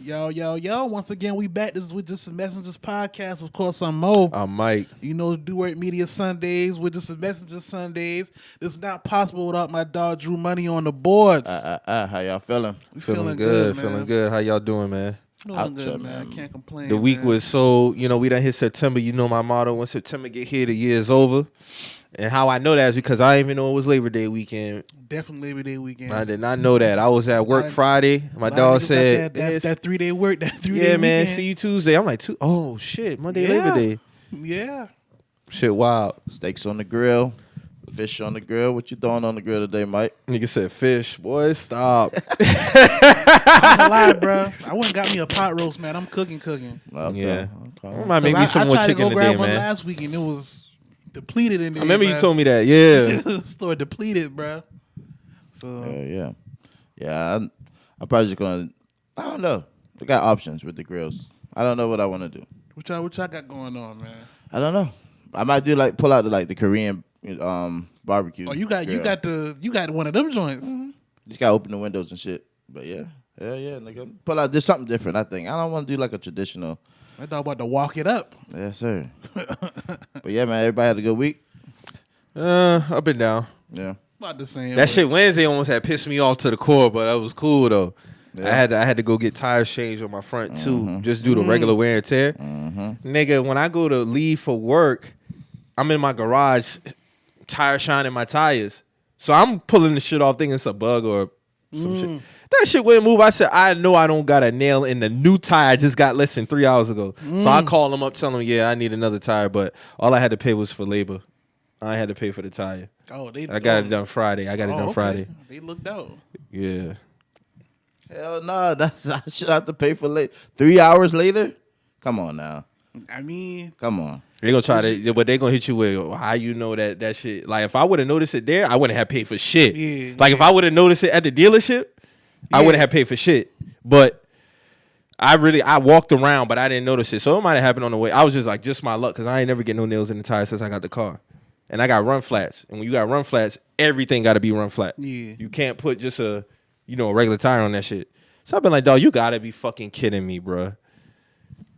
Yo. Once again, we back. This is with Just a Messengers podcast. Of course, I'm Mo. I'm Mike. You know, Do Work Media Sundays with Just a Messengers Sundays. This is not possible without my dog Drew Money on the boards. How y'all feeling? We Feeling good, man. Feeling good. How y'all doing, man? Doing good, man. Can't complain. The week was so, we done hit September. You know my motto, when September get here, the year is over. And how I know that is because I didn't even know it was Labor Day weekend. Definitely Labor Day weekend. I did not know that. I was at work Friday. My dog said that 3 day work. That 3 day. Yeah, man. Weekend. See you Tuesday. I'm like, oh shit, Monday Labor Day. Yeah. Shit, wild. Steaks on the grill, fish on the grill. What you throwing on the grill today, Mike? Nigga said fish. Boy, stop. I'm gonna lie, bro. I went and got me a pot roast, man. I'm cooking. Okay. Yeah. Okay. Might make me some more chicken today, man. I tried to go grab one last week and it was depleted in there. I remember you told me that. Yeah. Store depleted, bro. So yeah. I'm probably just gonna. I don't know. We got options with the grills. I don't know what I want to do. What y'all got going on, man? I don't know. I might do pull out the Korean barbecue. Oh, you got one of them joints. Mm-hmm. Just gotta open the windows and shit. But yeah, nigga. Pull out just something different. I think I don't want to do a traditional. I thought about to walk it up. Yes, sir. But yeah, man. Everybody had a good week. Up and down. Yeah. About the same. That shit Wednesday almost had pissed me off to the core, but that was cool though. Yeah. I had to go get tires changed on my front too, just do the regular wear and tear. Nigga, when I go to leave for work, I'm in my garage, tire shining my tires. So I'm pulling the shit off thinking it's a bug or some shit. That shit wouldn't move. I said, I know I don't got a nail in the new tire I just got less than 3 hours ago. So I called them up, telling them, yeah, I need another tire, but all I had to pay was for labor. I had to pay for the tire. Oh, I got it done Friday. Friday. They looked out. Yeah. Hell no, I should have to pay for late. 3 hours later? Come on now. I mean, come on. They gonna try to, but they gonna hit you with how you know that shit. Like if I would have noticed it there, I wouldn't have paid for shit. Yeah. Like if I would have noticed it at the dealership, I wouldn't have paid for shit. But I walked around, but I didn't notice it. So it might have happened on the way. I was just my luck because I ain't never get no nails in the tire since I got the car. And I got run flats. And when you got run flats, everything got to be run flat. Yeah. You can't put just a regular tire on that shit. So I've been like, dog, you got to be fucking kidding me, bro.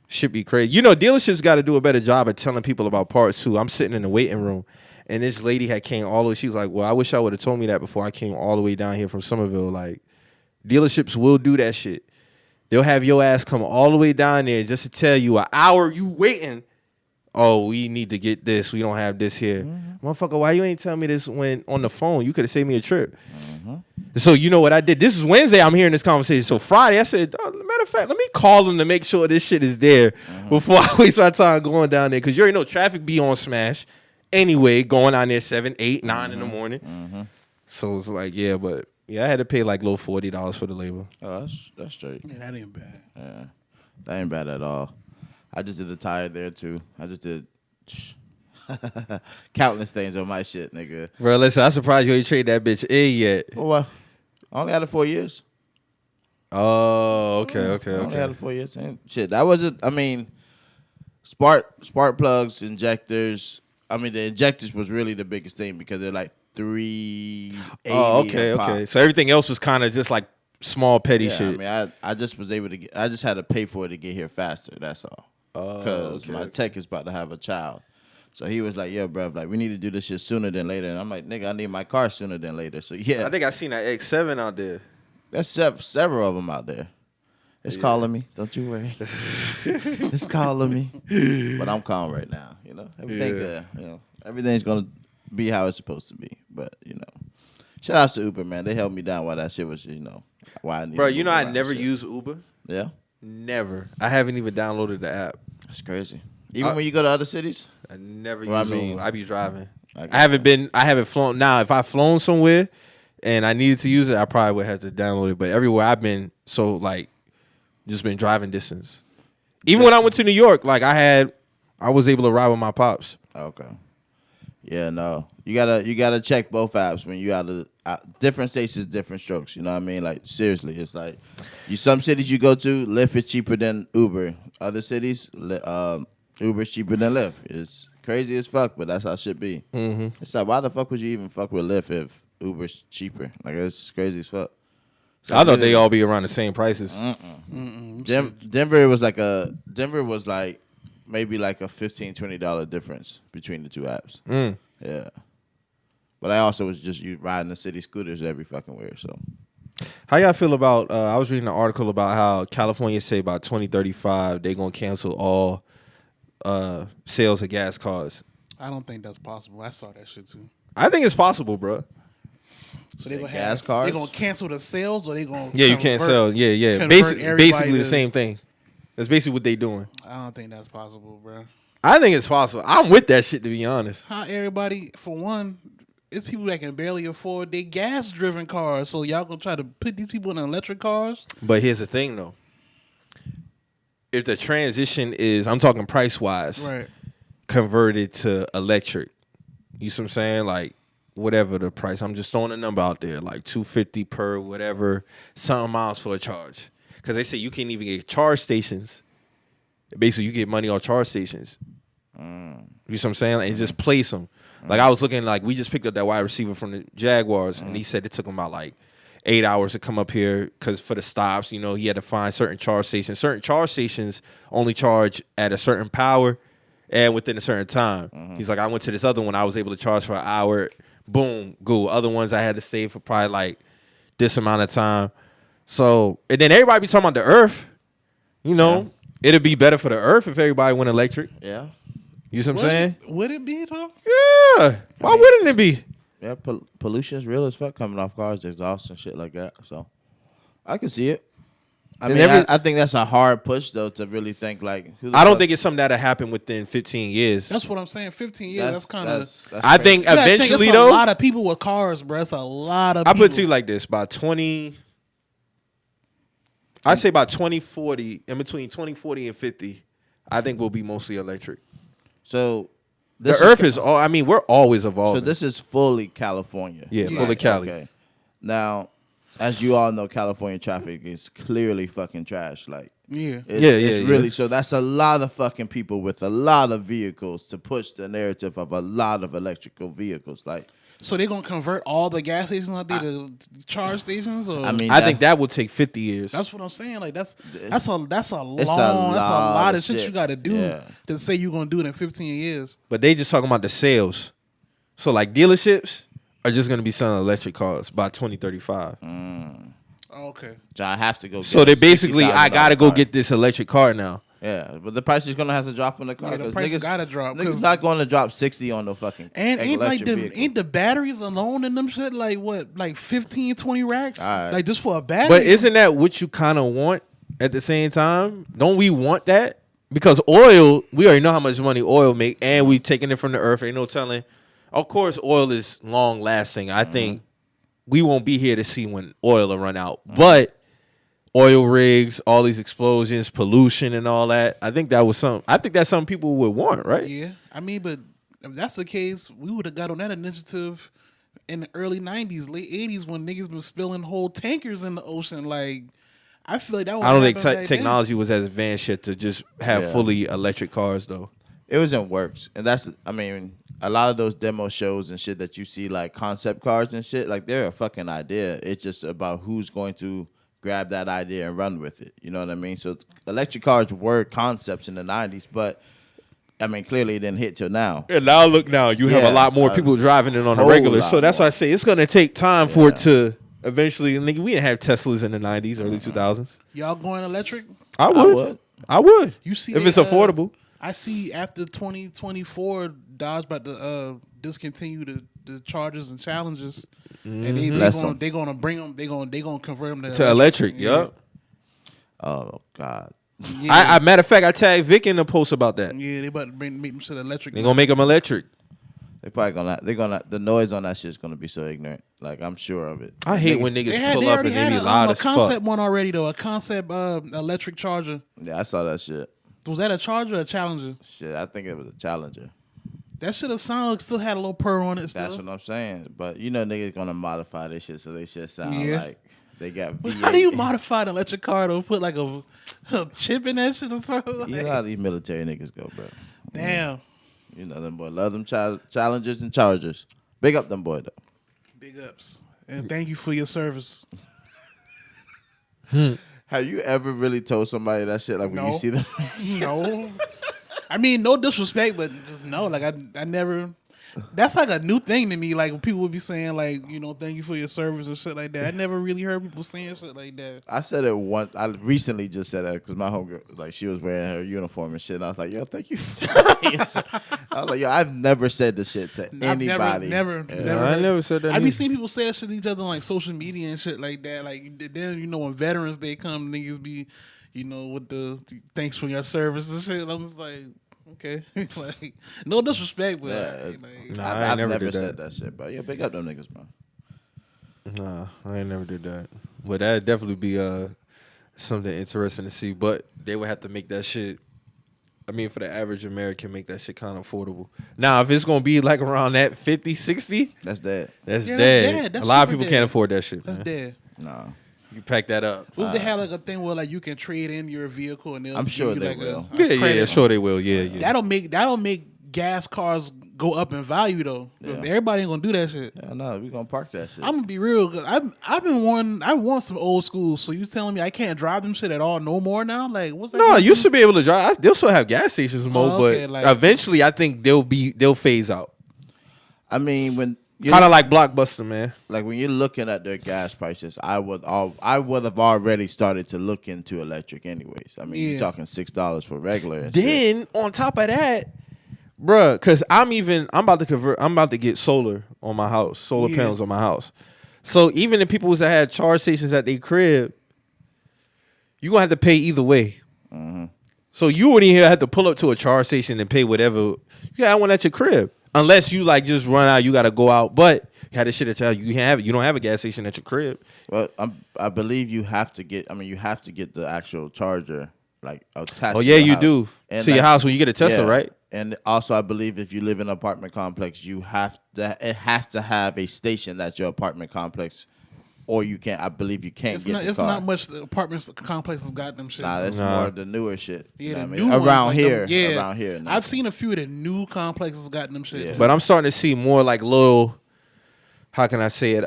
Should be crazy. Dealerships got to do a better job at telling people about parts, too. I'm sitting in the waiting room, and this lady had came all the way. She was like, well, I wish I would have told me that before I came all the way down here from Somerville. Like, dealerships will do that shit. They'll have your ass come all the way down there just to tell you an hour you waiting. Oh, we need to get this. We don't have this here. Motherfucker, why you ain't tell me this when on the phone? You could have saved me a trip. So you know what I did? This is Wednesday. I'm hearing this conversation. So Friday, I said, matter of fact, let me call them to make sure this shit is there before I waste my time going down there. Because you already know traffic be on smash anyway, going down there 7, 8, 9 in the morning. So it's like, I had to pay low $40 for the labor. Oh, that's straight. Yeah, that ain't bad. Yeah, that ain't bad at all. I just did the tire there too. I just did countless things on my shit, nigga. Bro, listen, I'm surprised you ain't trade that bitch in yet. Well, I only had it 4 years. Oh, okay. I only had it 4 years. And shit, that wasn't. I mean, spark plugs, injectors. I mean, the injectors was really the biggest thing because they're like $380. Oh, okay. So everything else was kind of just like small petty shit. I mean, I just was able to get. I just had to pay for it to get here faster. That's all. Because my tech is about to have a child. So he was like, yo, bro, we need to do this shit sooner than later. And I'm like, nigga, I need my car sooner than later. So, yeah. I think I seen that X7 out there. There's several of them out there. It's calling me. Don't you worry. It's calling me. But I'm calm right now, Everything everything's going to be how it's supposed to be. But, shout out to Uber, man. They held me down while that shit was, why I need Bro, I never use Uber. Yeah? Never. I haven't even downloaded the app. That's crazy. Even when you go to other cities? I never use Uber. I be driving. I haven't flown. Now, if I've flown somewhere and I needed to use it, I probably would have to download it. But everywhere I've been, just been driving distance. Even when I went to New York, I was able to ride with my pops. Okay. Yeah, no. You gotta check both apps when you out of different states is different strokes. You know what I mean? Seriously, it's some cities you go to, Lyft is cheaper than Uber. Other cities, Uber's cheaper than Lyft. It's crazy as fuck, but that's how it should be. It's why the fuck would you even fuck with Lyft if Uber's cheaper? It's crazy as fuck. I thought they all be around the same prices. Denver was like maybe like a $15-$20 difference between the two apps. Yeah. But I also was just riding the city scooters every fucking where. So, how y'all feel about? I was reading an article about how California say by 2035 they gonna cancel all sales of gas cars. I don't think that's possible. I saw that shit too. I think it's possible, bro. So they gonna gas cars. They gonna cancel the sales, or they gonna you can't sell. Yeah. Convert Basically the same thing. That's basically what they doing. I don't think that's possible, bro. I think it's possible. I'm with that shit, to be honest. How everybody, for one, it's people that can barely afford their gas-driven cars. So y'all gonna try to put these people in electric cars? But here's the thing, though. If the transition is, I'm talking price-wise, Right. converted to electric, you see what I'm saying? Like, whatever the price. I'm just throwing a number out there, like $250 per whatever, something miles for a charge. Because they say you can't even get charge stations. Basically, you get money on charge stations. You see what I'm saying? And just place them. Like, I was looking, like, we just picked up that wide receiver from the Jaguars, and he said it took him about, like, 8 hours to come up here because for the stops, you know, he had to find certain charge stations. Certain charge stations only charge at a certain power and within a certain time. He's like, I went to this other one. I was able to charge for an hour. Boom, go. Other ones I had to stay for probably, like, this amount of time. So, and then everybody be talking about the earth. You know, it'd be better for the earth if everybody went electric. Yeah. You see what I'm saying? Would it be, though? Yeah. Why wouldn't it be? Yeah, pollution's real as fuck coming off cars, exhaust and shit like that. So, I can see it. I mean, I think that's a hard push, though, to really think, like... I don't think it's something that'll happen within 15 years. That's what I'm saying. 15 years, that's kind of... I think eventually, though... It's a lot of people with cars, bro. It's a lot of people. I put it to you like this. By 20... I say by 2040, in between 2040 and 50, I think we'll be mostly electric. So... The earth is all... I mean, we're always evolving. So this is fully California. Yeah, fully Cali. Okay. Now... As you all know, California traffic is clearly fucking trash. Like, it's really so. That's a lot of fucking people with a lot of vehicles to push the narrative of a lot of electrical vehicles. Like, so they're gonna convert all the gas stations out there to charge stations. Or? I mean, I think that would take 50 years. That's what I'm saying. Like, that's a lot of shit you got to do to say you're gonna do it in 15 years. But they just talking about the sales. So like dealerships are just going to be selling electric cars by 2035. Okay. So I have to go. So they basically, I got to go get this electric car now. Yeah, but the price is going to have to drop on the car. Yeah, the price got to drop. Niggas not going to drop 60 on the fucking and ain't the batteries alone in them shit like what, like 15, 20 racks? Right. Like just for a battery? But isn't that what you kind of want at the same time? Don't we want that? Because oil, we already know how much money oil make, and we taking it from the earth. Ain't no telling. Of course, oil is long lasting. I think we won't be here to see when oil will run out. But oil rigs, all these explosions, pollution, and all that. I think that was something. I think that's something people would want, right? Yeah. I mean, but if that's the case, we would have got on that initiative in the early 90s, late 80s when niggas been spilling whole tankers in the ocean. Like, I feel like that. I don't think technology was as advanced yet to just have fully electric cars, though. It was in works, and that's. I mean. A lot of those demo shows and shit that you see, like concept cars and shit, like they're a fucking idea. It's just about who's going to grab that idea and run with it. You know what I mean? So electric cars were concepts in the 90s, but I mean, clearly it didn't hit till now. And now look now, you have a lot more people driving it on the regular. So that's why I say it's going to take time for it to eventually. Nigga, we didn't have Teslas in the 90s, early 2000s. Y'all going electric? I would. You see, if it's affordable. I see after 2024, Dodge about to discontinue the Chargers and Challengers, and they're gonna bring them. They're gonna convert them to electric. Yep. Oh God. Yeah. I matter of fact, I tagged Vic in the post about that. Yeah, they about to make them to the electric. They're gonna make them electric. They probably gonna. The noise on that shit is gonna be so ignorant. Like I'm sure of it. I hate when niggas pull up and they be loud as fuck. A concept one already though. A concept electric Charger. Yeah, I saw that shit. Was that a Charger or a Challenger? Shit, I think it was a Challenger. That should have sounded like still had a little purr on it. Still. That's what I'm saying. But you know, niggas gonna modify this shit so they should sound like they got. But how do you modify an electric car to put like a chip in that shit or something? Like? You know how these military niggas go, bro. Damn. You know them boys love them Challengers and Chargers. Big up them boy though. Big ups and thank you for your service. Have you ever really told somebody that shit? Like when No. you see them? No. I mean, no disrespect, but just no. Like I never. That's like a new thing to me. Like when people would be saying like, thank you for your service or shit like that. I never really heard people saying shit like that. I said it once. I recently just said that because my homegirl, like, she was wearing her uniform and shit. And I was like, yo, thank you. I was like, yo, I've never said this shit to anybody. Never. I never said that. I be either. seeing people say that shit to each other on like social media and shit like that. Like then when Veterans Day come, niggas be, with the thanks for your service and shit. I'm just like, okay, like no disrespect, but Nah, I've never did said that shit, bro. Yeah, big up them niggas, bro. Nah, I ain't never did that. But that'd definitely be something interesting to see. But they would have to make that shit. I mean, for the average American, make that shit kind of affordable. Now, if it's gonna be like around that 50, 60, That's dead. that's Yeah, dead. that's dead. That's a lot of super people dead. can't afford that shit. that's Man. dead. No. You pack that up. What if they have like a thing where like you can trade in your vehicle and they'll I'm give sure you they like will. a credit? Yeah, sure they will. Yeah. That'll make gas cars go up in value though. Yeah. Everybody ain't gonna do that shit. Yeah, no, we gonna park that shit. I'm gonna be real. Cause I want some old school. So you telling me I can't drive them shit at all no more now? Like what's that? No, gonna you do? should be able to drive. They'll still have gas stations, Mo, okay, but like- eventually I think they'll phase out. I mean, when you Kind of like Blockbuster, man. like when you're looking at their gas prices, I would have already started to look into electric anyways. I mean, Yeah. you're talking $6 for regular. And shit. Then on top of that, bruh, because I'm about to convert. I'm about to get solar on my house, solar Yeah. panels on my house. So even the people that had charge stations at their crib, you gonna have to pay either way. So you wouldn't even have to pull up to a charge station and pay whatever. You got one at your crib, unless you like just run out. You got to go out, but you had this shit to tell you you don't have a gas station at your crib. Well, I believe you have to get. I mean, you have to get the actual charger like attached. Oh to yeah, your you house. do And to your like- house when you get a Tesla, yeah. right? And also, I believe if you live in an apartment complex, it has to have a station that's your apartment complex, or you can't. I believe you can't get the It's car. not much. The apartments complexes got them shit. Nah, that's Nah. more of the newer shit. yeah, You know the what I new mean? ones, around like here. them, yeah, Around here. no. I've seen a few of the new complexes got them shit. Yeah. too. But I'm starting to see more like little, how can I say it?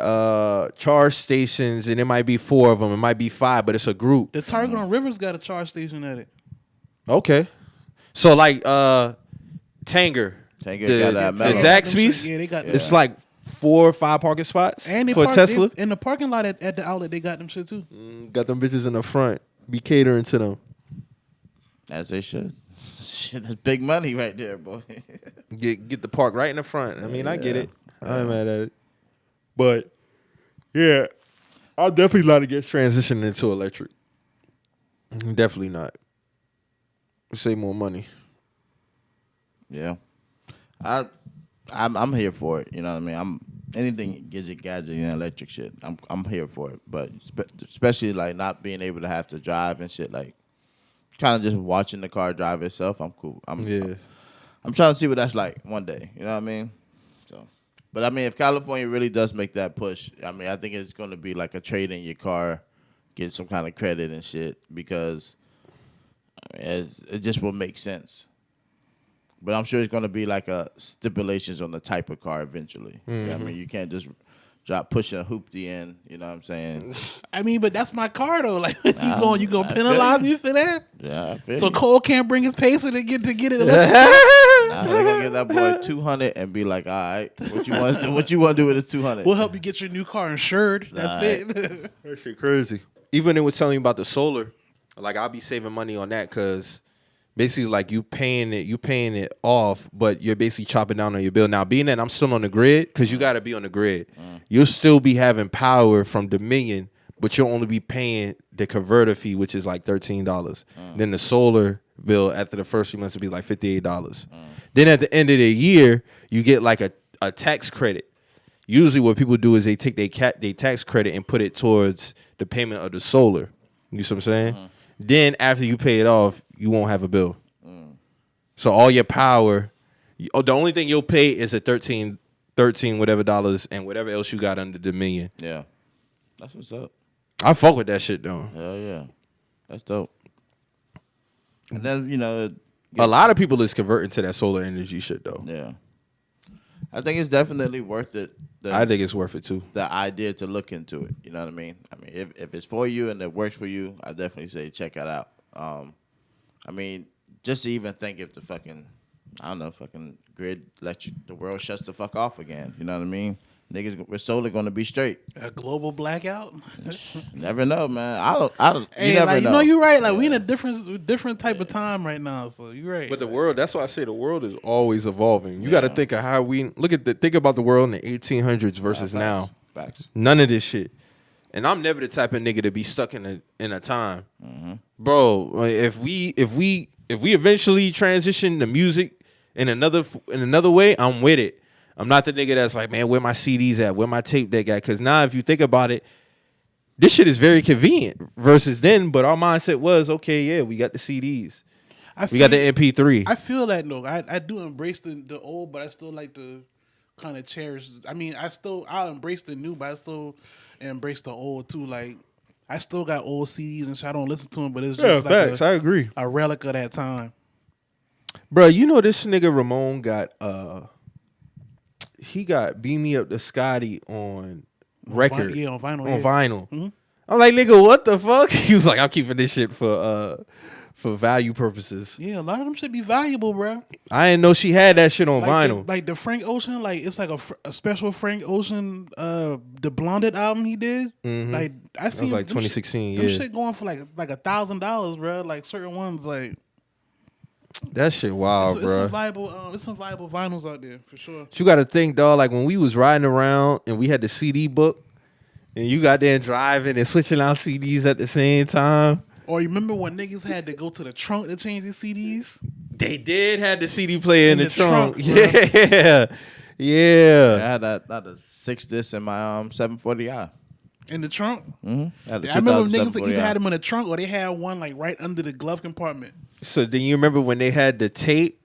Charge stations, and it might be 4 of them, it might be 5, but it's a group. The Target on Rivers got a charge station at it. Okay, so like Tanger, Tanger the, got that the metal. Zaxby's, Yeah, they got it's like 4 or 5 parking spots and they for park, Tesla. in the parking lot at the outlet. They got them shit too. Got them bitches in the front. Be catering to them. As they should. Shit, that's big money right there, boy. Get the park right in the front. I mean, I get it. I ain't mad at it. But yeah, I'll definitely not against transitioning into electric. Definitely not. Save more money. Yeah, I'm here for it. You know what I mean? I'm anything gadget and electric shit. I'm here for it. But especially like not being able to have to drive and shit. Like kind of just watching the car drive itself. I'm cool. I'm trying to see what that's like one day. You know what I mean? So, but I mean, if California really does make that push, I mean, I think it's going to be like a trade in your car, get some kind of credit and shit because I mean, it just will make sense. But I'm sure it's going to be like a stipulations on the type of car eventually. You know what I mean, you can't just push a hoopty in. You know what I'm saying? I mean, but that's my car though. Like you I gonna feel penalize you. me for that? Yeah, I feel So you. Cole can't bring his pacer to get it. Nah, they're gonna give that boy 200 and be like, all right, what you want? What you want to do with this 200? We'll help you get your new car insured. That's it. That shit crazy. Even it was telling you about the solar. Like I'll be saving money on that because basically like you paying it off, but you're basically chopping down on your bill. Now being that I'm still on the grid, because you got to be on the grid, you'll still be having power from Dominion, but you'll only be paying the converter fee, which is like $13. Then the solar bill after the first few months will be like $58. Then at the end of the year, you get like a tax credit. Usually what people do is they take their tax credit and put it towards the payment of the solar. You see what I'm saying? Then after you pay it off, you won't have a bill. So all your power, the only thing you'll pay is a 13 whatever dollars and whatever else you got under Dominion. Yeah, that's what's up. I fuck with that shit though. Hell yeah, that's dope. And then A lot of people is converting to that solar energy shit though. yeah. I think it's definitely worth it. I think it's worth it too. The idea to look into it. You know what I mean? I mean, if it's for you and it works for you, I definitely say check it out. I mean, just to even think if the fucking, I don't know, fucking grid the world shuts the fuck off again. You know what I mean? Niggas, we're solely going to be straight. A global blackout. Never know, man. I don't. Hey, you never like, know. you know, you're right. Like we in a different type of time right now. So you're right. But the world, that's why I say the world is always evolving. You got to think of how think about the world in the 1800s versus now. Facts. None of this shit. And I'm never the type of nigga to be stuck in a time, bro. If we eventually transition to music in another way, I'm with it. I'm not the nigga that's like, man, where my CDs at? Where my tape deck at? Because now, if you think about it, this shit is very convenient versus then. But our mindset was, okay, yeah, we got the CDs, we got the MP3. I feel that though. I do embrace the old, but I still like to kind of cherish. I mean, I'll embrace the new, but I still embrace the old too. Like I still got old CDs and shit. I don't listen to them, but it's just like I agree. A relic of that time. Bro, you know this nigga Ramon got he got Beam Me Up the Scotty on record. On vinyl. On vinyl. Mm-hmm. I'm like, nigga, what the fuck? He was like, I'm keeping this shit for value purposes. Yeah, a lot of them should be valuable, bro. I didn't know she had that shit on vinyl. Like the Frank Ocean, like it's like a special Frank Ocean, the Blonded album he did. Mm-hmm. Like I see, that was like 2016. Them shit going for like $1,000, bro. Like certain ones, like that shit wild, bro. It's some viable vinyls out there for sure. But you got to think, dog. Like when we was riding around and we had the CD book, and you got there driving and switching out CDs at the same time. Or you remember when niggas had to go to the trunk to change their CDs? They did have the CD player in the trunk. Yeah. Yeah. I had that 6 disc in my 740i. In the trunk? Mm-hmm. I remember niggas either had them in the trunk or they had one like right under the glove compartment. So then you remember when they had the tape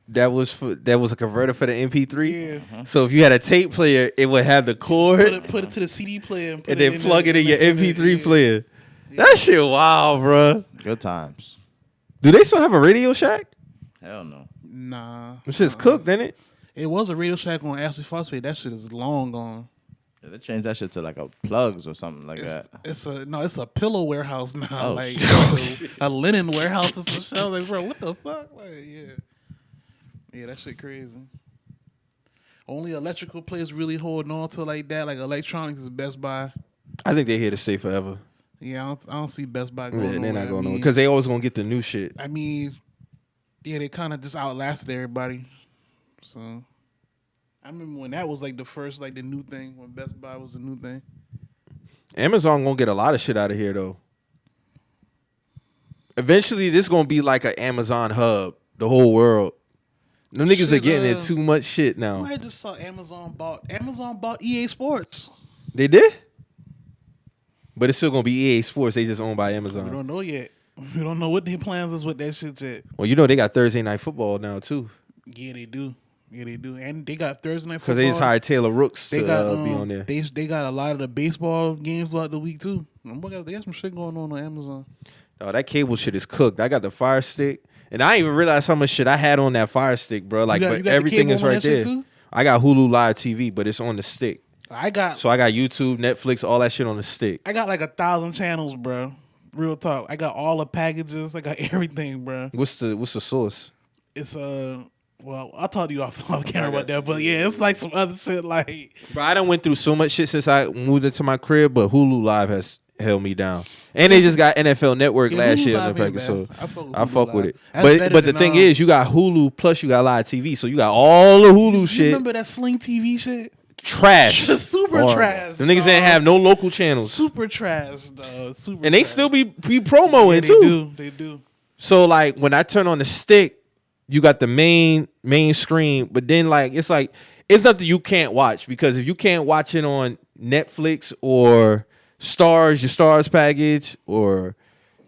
that was a converter for the MP3? Yeah. Mm-hmm. So if you had a tape player, it would have the cord. Put it to the CD player and then plug it in your MP3 player. Yeah. That shit wild, bro. Good times. Do they still have a Radio Shack? Hell no. Nah. This shit's cooked, ain't it? It was a Radio Shack on Ashley Phosphate. That shit is long gone. Yeah, they changed that shit to like a plugs or something like that. It's a pillow warehouse now. Oh, like a linen warehouse or some shit. I was like, bro, what the fuck? Like, yeah, that shit crazy. Only electrical players really holding on to like that. Like electronics is Best Buy. I think they're here to stay forever. Yeah, I don't see Best Buy going. Yeah, they're not going on because they always gonna get the new shit. I mean, yeah, they kind of just outlasted everybody. So I remember when that was like the first, like the new thing, when Best Buy was the new thing. Amazon gonna get a lot of shit out of here though. Eventually, this gonna be like an Amazon hub, the whole world. Them niggas are getting in too much shit now. I just saw Amazon bought EA Sports. They did? But it's still gonna be EA Sports. They just owned by Amazon. We don't know yet. We don't know what their plans is with that shit yet. Well, you know they got Thursday Night Football now too. Yeah, they do. And they got Thursday Night Because Football. they just hired Taylor Rooks to be on there. They got a lot of the baseball games throughout the week too. They got some shit going on Amazon. Oh, that cable shit is cooked. I got the Fire Stick, and I didn't even realize how much shit I had on that Fire Stick, bro. Like, but everything is right there. I got Hulu Live TV, but it's on the stick. I got YouTube, Netflix, all that shit on the stick. I got like 1,000 channels, bro. Real talk. I got all the packages. I got everything, bro. What's the source? It's well, I'll talk to you off camera about that, but yeah, it's like some other shit. Like, bro, I done went through so much shit since I moved into my crib, but Hulu Live has held me down. And they just got NFL Network last year on the package, so I fuck with it. But the thing is, you got Hulu plus you got live TV, so you got all the Hulu shit. You remember that Sling TV shit? Trash. Super trash. The niggas ain't have no local channels. Super trash, though. Super. And they still be promoing too. They do. So like when I turn on the stick, you got the main screen, but then it's nothing you can't watch, because if you can't watch it on Netflix or Stars, your Stars package, or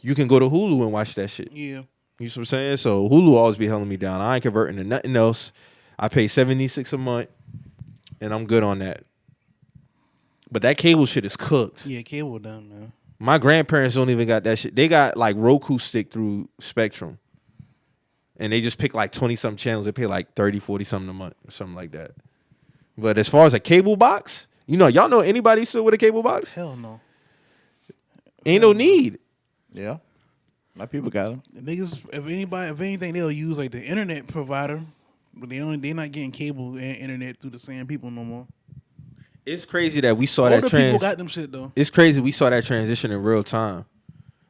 you can go to Hulu and watch that shit. Yeah. You know what I'm saying? So Hulu always be holding me down. I ain't converting to nothing else. I pay $76 a month, and I'm good on that. But that cable shit is cooked. Yeah, cable done, man. My grandparents don't even got that shit. They got like Roku stick through Spectrum. And they just pick like 20-something channels. They pay like 30, 40 something a month or something like that. But as far as a cable box, y'all know anybody still with a cable box? Hell no. Ain't no need. Yeah. My people got them. Niggas, if anything, they'll use like the internet provider, but they're not getting cable and internet through the same people no more. It's crazy that we saw Older that people got them shit though. It's crazy we saw that transition in real time.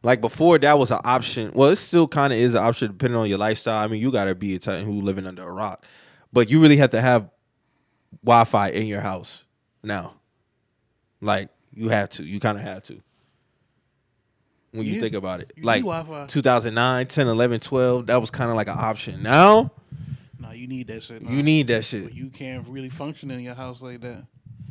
Like before, that was an option. Well, it still kind of is an option depending on your lifestyle. I mean, you gotta be a Titan who living under a rock, but you really have to have Wi-Fi in your house now. Like you have to. You kind of have to. When you think about it, like 2009, 10, 11, 12, that was kind of like an option. Now, nah, you need that shit. You need that shit. But you can't really function in your house like that.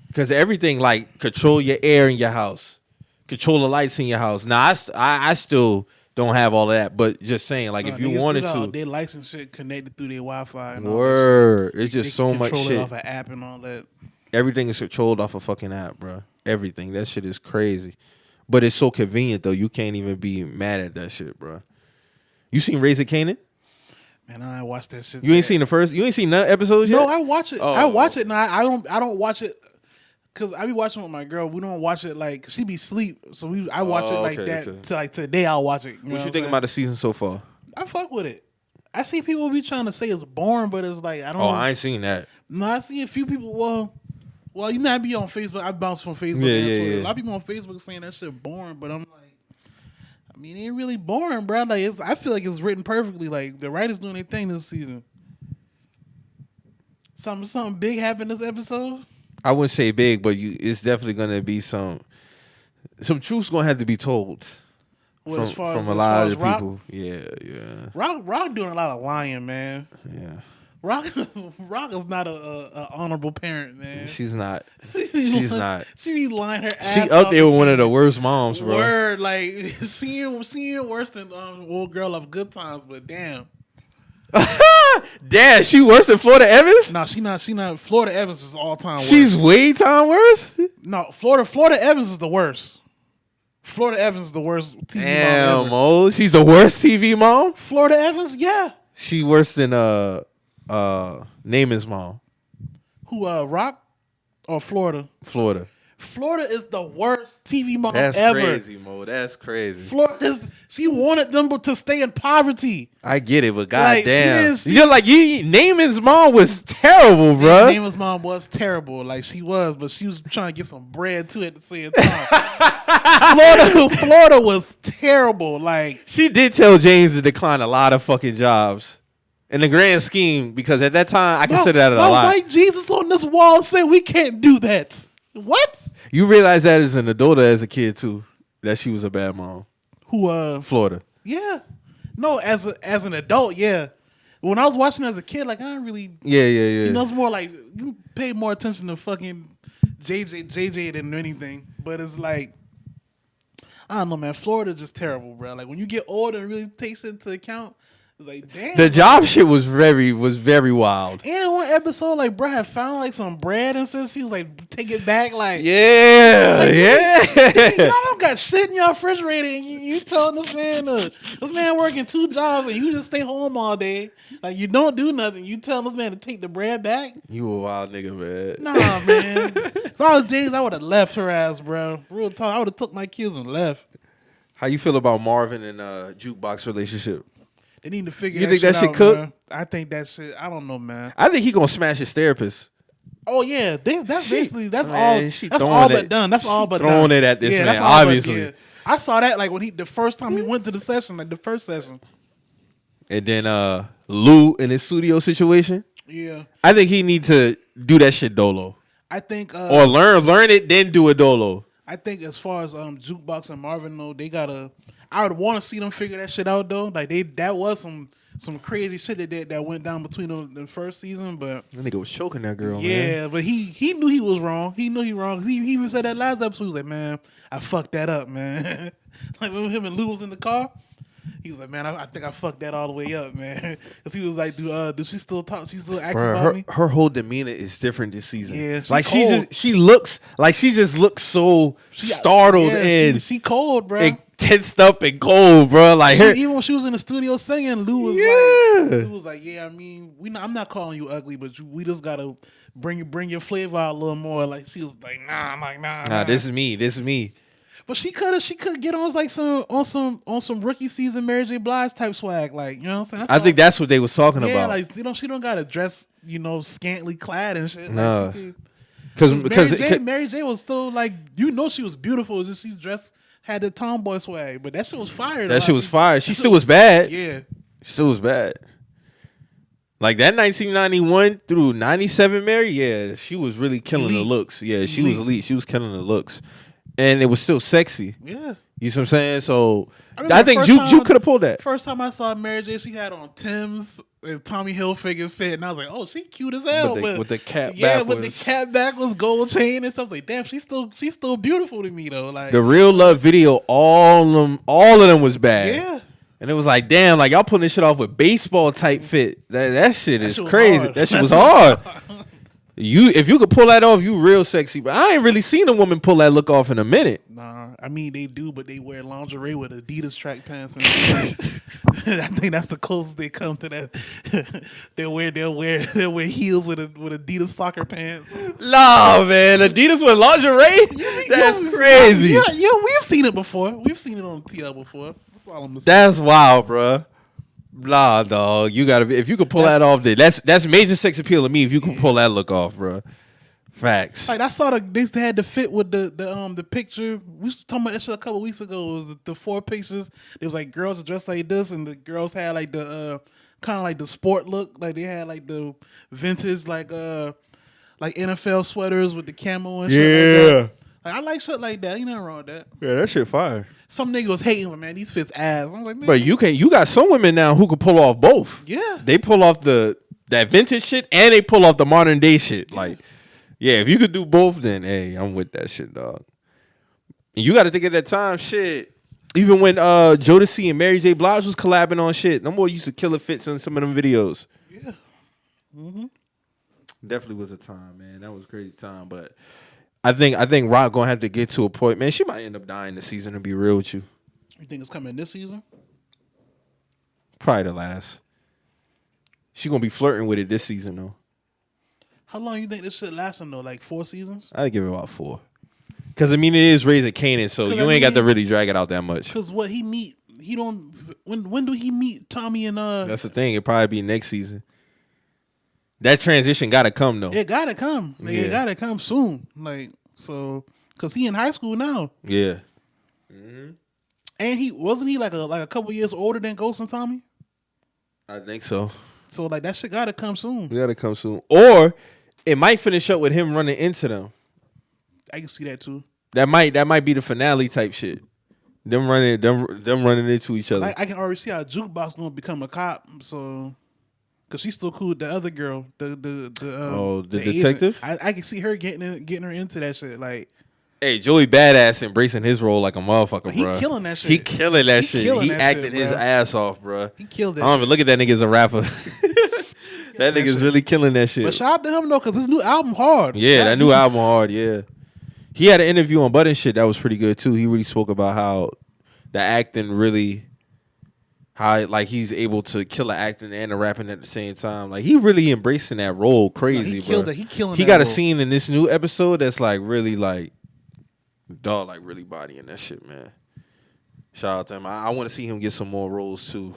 Because everything, like, control your air in your house. Control the lights in your house. Now, I still don't have all of that. But just saying, like, if you wanted to. Their license shit connected through their Wi-Fi. And Word. It's just so much shit. Control it off an app and all that. Everything is controlled off a fucking app, bro. Everything. That shit is crazy. But it's so convenient, though. You can't even be mad at that shit, bro. You seen Raising Kanan? Man, I ain't watched that shit. You ain't seen the first? You ain't seen none episodes yet? No, I watch it. I watch it. Now I don't watch it. Cause I be watching with my girl. We don't watch it like she be sleep. So I watch it like that. Okay. To like today, I'll watch it. What you think about the season so far? I fuck with it. I see people be trying to say it's boring, but it's like I don't. Oh, I ain't seen that. No, I see a few people. Well, you know, I be on Facebook. I bounce from Facebook. Yeah. A lot of people on Facebook saying that shit boring, but I'm like, I mean, it ain't really boring, bro. Like, I feel like it's written perfectly. Like the writers doing their thing this season. Something big happened this episode. I wouldn't say big, but it's definitely gonna be some truth's gonna have to be told. What, from a lot of people. Yeah. Rock doing a lot of lying, man. Yeah. Rock is not a honorable parent, man. She's not. She's not. She be lying her ass. She up there with one of the worst moms, bro. Word, like seeing worse than old girl of Good Times, but damn. Damn, she worse than Florida Evans? No, she not. Florida Evans is all time worse. She's way time worse? No, Florida Evans is the worst. Florida Evans is the worst TV mom ever. Mo, she's the worst TV mom? Florida Evans, yeah. She worse than Naaman's mom. Who, Rock or Florida? Florida is the worst TV mom ever. That's crazy, Mo. That's crazy. Florida, she wanted them to stay in poverty. I get it, but goddamn, you're like Naaman's mom was terrible, bro. Naaman's mom was terrible, like she was, but she was trying to get some bread too at the same time. Florida was terrible. Like she did tell James to decline a lot of fucking jobs. In the grand scheme, because at that time I consider that a lot. White Jesus on this wall said we can't do that. What? You realize that as an adult or as a kid too, that she was a bad mom. Who? Florida. Yeah. No, as an adult, yeah. When I was watching as a kid, like I don't really. Yeah. You know, it's more like you pay more attention to fucking JJ than anything. But it's like, I don't know, man. Florida's just terrible, bro. Like when you get older and really takes it into account. Like, damn, the job shit was very wild. And in one episode, like, bro had found like some bread and stuff. She was like, take it back, like, yeah. Y'all don't got shit in your refrigerator, and you telling this man working 2 jobs, and you just stay home all day, like you don't do nothing. You telling this man to take the bread back? You a wild nigga, man. Nah, man. If I was James, I would have left her ass, bro. Real talk, I would have took my kids and left. How you feel about Marvin and Jukebox relationship? They need to figure. You think that shit out, cook? Man. I think that shit. I don't know, man. I think he gonna smash his therapist. Oh yeah, that's basically that's all all but done. That's all but throwing done. it at this man. That's Obviously, I saw that like when the first time he went to the session, like the first session. And then Lou in his studio situation. Yeah, I think he need to do that shit dolo. I think or learn it, then do it dolo. I think as far as Jukebox and Marvin though, they gotta. I would want to see them figure that shit out though. Like that was some crazy shit that went down between them in the first season, but that nigga was choking that girl. Yeah, man. But he knew he was wrong. He knew he wrong. He even said that last episode. He was like, "Man, I fucked that up, man." Like when him and Lou was in the car, he was like, "Man, I think I fucked that all the way up, man." Because he was like, "Do she still talk? She still acts about me?" Her whole demeanor is different this season. Yeah, like she just looks so startled and she cold, bro. tensed up and cold, bro. Like even when she was in the studio singing, Lou was like, yeah, I mean, I'm not calling you ugly, but we just gotta bring your flavor out a little more. Like she was like, nah, I'm like, nah. This is me. But she could get on like some rookie season Mary J. Blige type swag, like, you know what I'm saying? I think that's what they was talking about. Like, she don't gotta dress, scantily clad and shit. No. Like, Because Mary J was still like, she was beautiful. It's just she had the tomboy swag, but that shit was fire. That shit was fire. She still was bad. Yeah, she still was bad. Like that 1991 through 97 Mary, yeah, she was really killing the looks. Yeah, she was elite. She was killing the looks, and it was still sexy. Yeah, you see what I'm saying? So I think Ju could have pulled that. First time I saw Mary J, she had on Tim's and Tommy Hilfiger fit, and I was like, oh, she cute as hell. With the cap with the cap backwards, gold chain and stuff. I was like, damn, she's still beautiful to me though. Like the Real Love video, all of them was bad. Yeah. And it was like, damn, like y'all pulling this shit off with baseball type fit. That shit is crazy. Hard. That shit was hard. If you could pull that off, you real sexy. But I ain't really seen a woman pull that look off in a minute. Nah, I mean they do, but they wear lingerie with Adidas track pants. And I think that's the closest they come to that. They'll wear heels with Adidas soccer pants. Nah, man, Adidas with lingerie? That's crazy. Yeah, we've seen it before. We've seen it on TL before. That's wild, bro. Nah, dog. You gotta be, if you could pull that off, then that's major sex appeal to me. If you can pull that look off, bro. Facts. Like I saw they had the fit with the picture. We was talking about that shit a couple weeks ago. It was the 4 pictures. There was like girls dressed like this, and the girls had like the kind of like the sport look. Like they had like the vintage like NFL sweaters with the camo and shit. Like that. Like I like shit like that. You nothing wrong with that. Yeah, that shit fire. Some nigga was hating, but man, these fits ass. I was like, man, but you got some women now who can pull off both. Yeah, they pull off that vintage shit and they pull off the modern day shit. Yeah. Like, yeah, if you could do both, then hey, I'm with that shit, dog. And you got to think at that time, shit. Even when Jodeci and Mary J. Blige was collabing on shit, no more used to killer fits in some of them videos. Yeah, definitely was a time, man. That was a crazy time, but. I think Rock gonna have to get to a point, man. She might end up dying this season. To be real with you, you think it's coming this season? Probably the last. She gonna be flirting with it this season though. How long you think this shit lasting though? Like 4 seasons? I'd give it about 4. Because I mean, it is Raising Kanan, so you ain't got to really drag it out that much. Because what he don't. When do he meet Tommy and That's the thing. It'd probably be next season. That transition gotta come though. It gotta come. Like, it gotta come soon. Like so, cause he in high school now. Yeah. Mm-hmm. And he wasn't he like a couple years older than Ghost and Tommy. I think so. So like that shit gotta come soon. It gotta come soon, or it might finish up with him running into them. I can see that too. That might be the finale type shit. Them running into each other. I can already see how Jukebox gonna become a cop. So. Cause she's still cool with the other girl, the detective. I can see her getting her into that shit. Like, hey, Joey Badass embracing his role like a motherfucker, bro. He killing that shit. He killing that shit. He acting his ass off, bro. He killed that. I don't even look at that nigga as a rapper. That nigga's really killing that shit. But shout out to him though, cause his new album hard. Yeah, that new album hard. Yeah, he had an interview on Button shit that was pretty good too. He really spoke about how the acting really. How like he's able to kill the acting and the rapping at the same time. Like he really embracing that role crazy, bro. He killing. He got a scene in this new episode that's like really like dog like really bodying that shit, man. Shout out to him. I want to see him get some more roles too.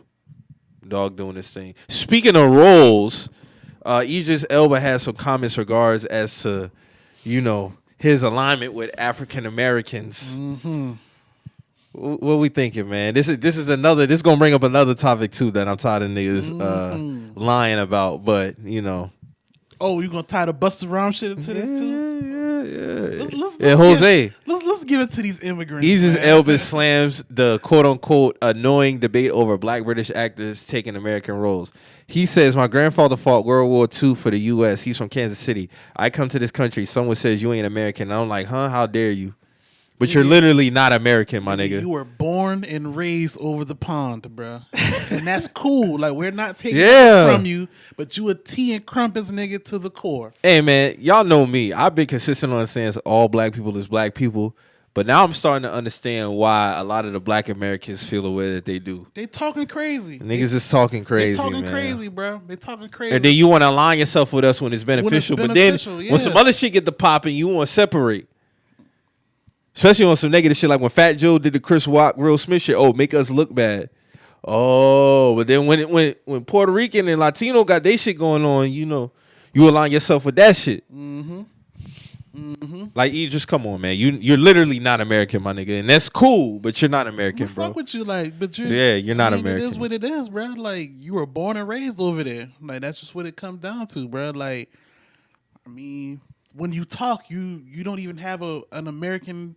Dog doing this thing. Speaking of roles, Idris Elba has some comments regards as to, his alignment with African Americans. Mm-hmm. What we thinking, man? This is gonna bring up another topic too that I'm tired of niggas lying about. But oh, you gonna tie the Busta Rhymes shit into this too? Yeah. Jose. Let's give it to these immigrants. Idris Elba slams the quote unquote annoying debate over black British actors taking American roles. He says, "My grandfather fought World War II for the U.S. He's from Kansas City. I come to this country. Someone says you ain't American. And I'm like, huh? How dare you? But you're literally not American, my nigga. You were born and raised over the pond, bro. And that's cool. Like, we're not taking it from you, but you a tea and crumpets nigga to the core. Hey, man, y'all know me. I've been consistent on the stance all black people is black people. But now I'm starting to understand why a lot of the black Americans feel the way that they do. They talking crazy. Niggas is talking crazy, They talking man. crazy, bro. They talking crazy. And then you want to align yourself with us when it's beneficial. But then when some other shit get the popping, you want to separate. Especially on some negative shit like when Fat Joe did the Chris Rock, Will Smith shit. Oh, make us look bad. Oh, but then when Puerto Rican and Latino got their shit going on, you know, you align yourself with that shit. Mm-hmm. Mm-hmm. Like, you just come on, man. You're literally not American, my nigga, and that's cool. But you're not American, bro. Fuck with you, like, but you're not American. It is what it is, bro. Like, you were born and raised over there. Like, that's just what it comes down to, bro. Like, I mean, when you talk, you don't even have an American,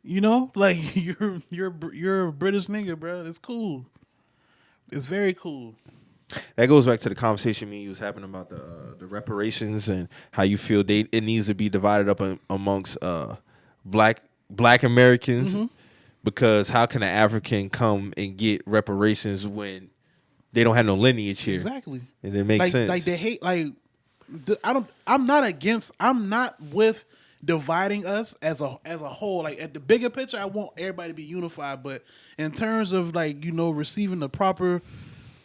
you know, like you're a British nigga, bro. It's cool. It's very cool. That goes back to the conversation me and you was having about the reparations and how you feel it needs to be divided up amongst black Americans, because how can an African come and get reparations when they don't have no lineage here? Exactly. And it makes sense. Like they hate. Like I'm not with dividing us as a whole. Like at the bigger picture, I want everybody to be unified. But in terms of like, you know, receiving the proper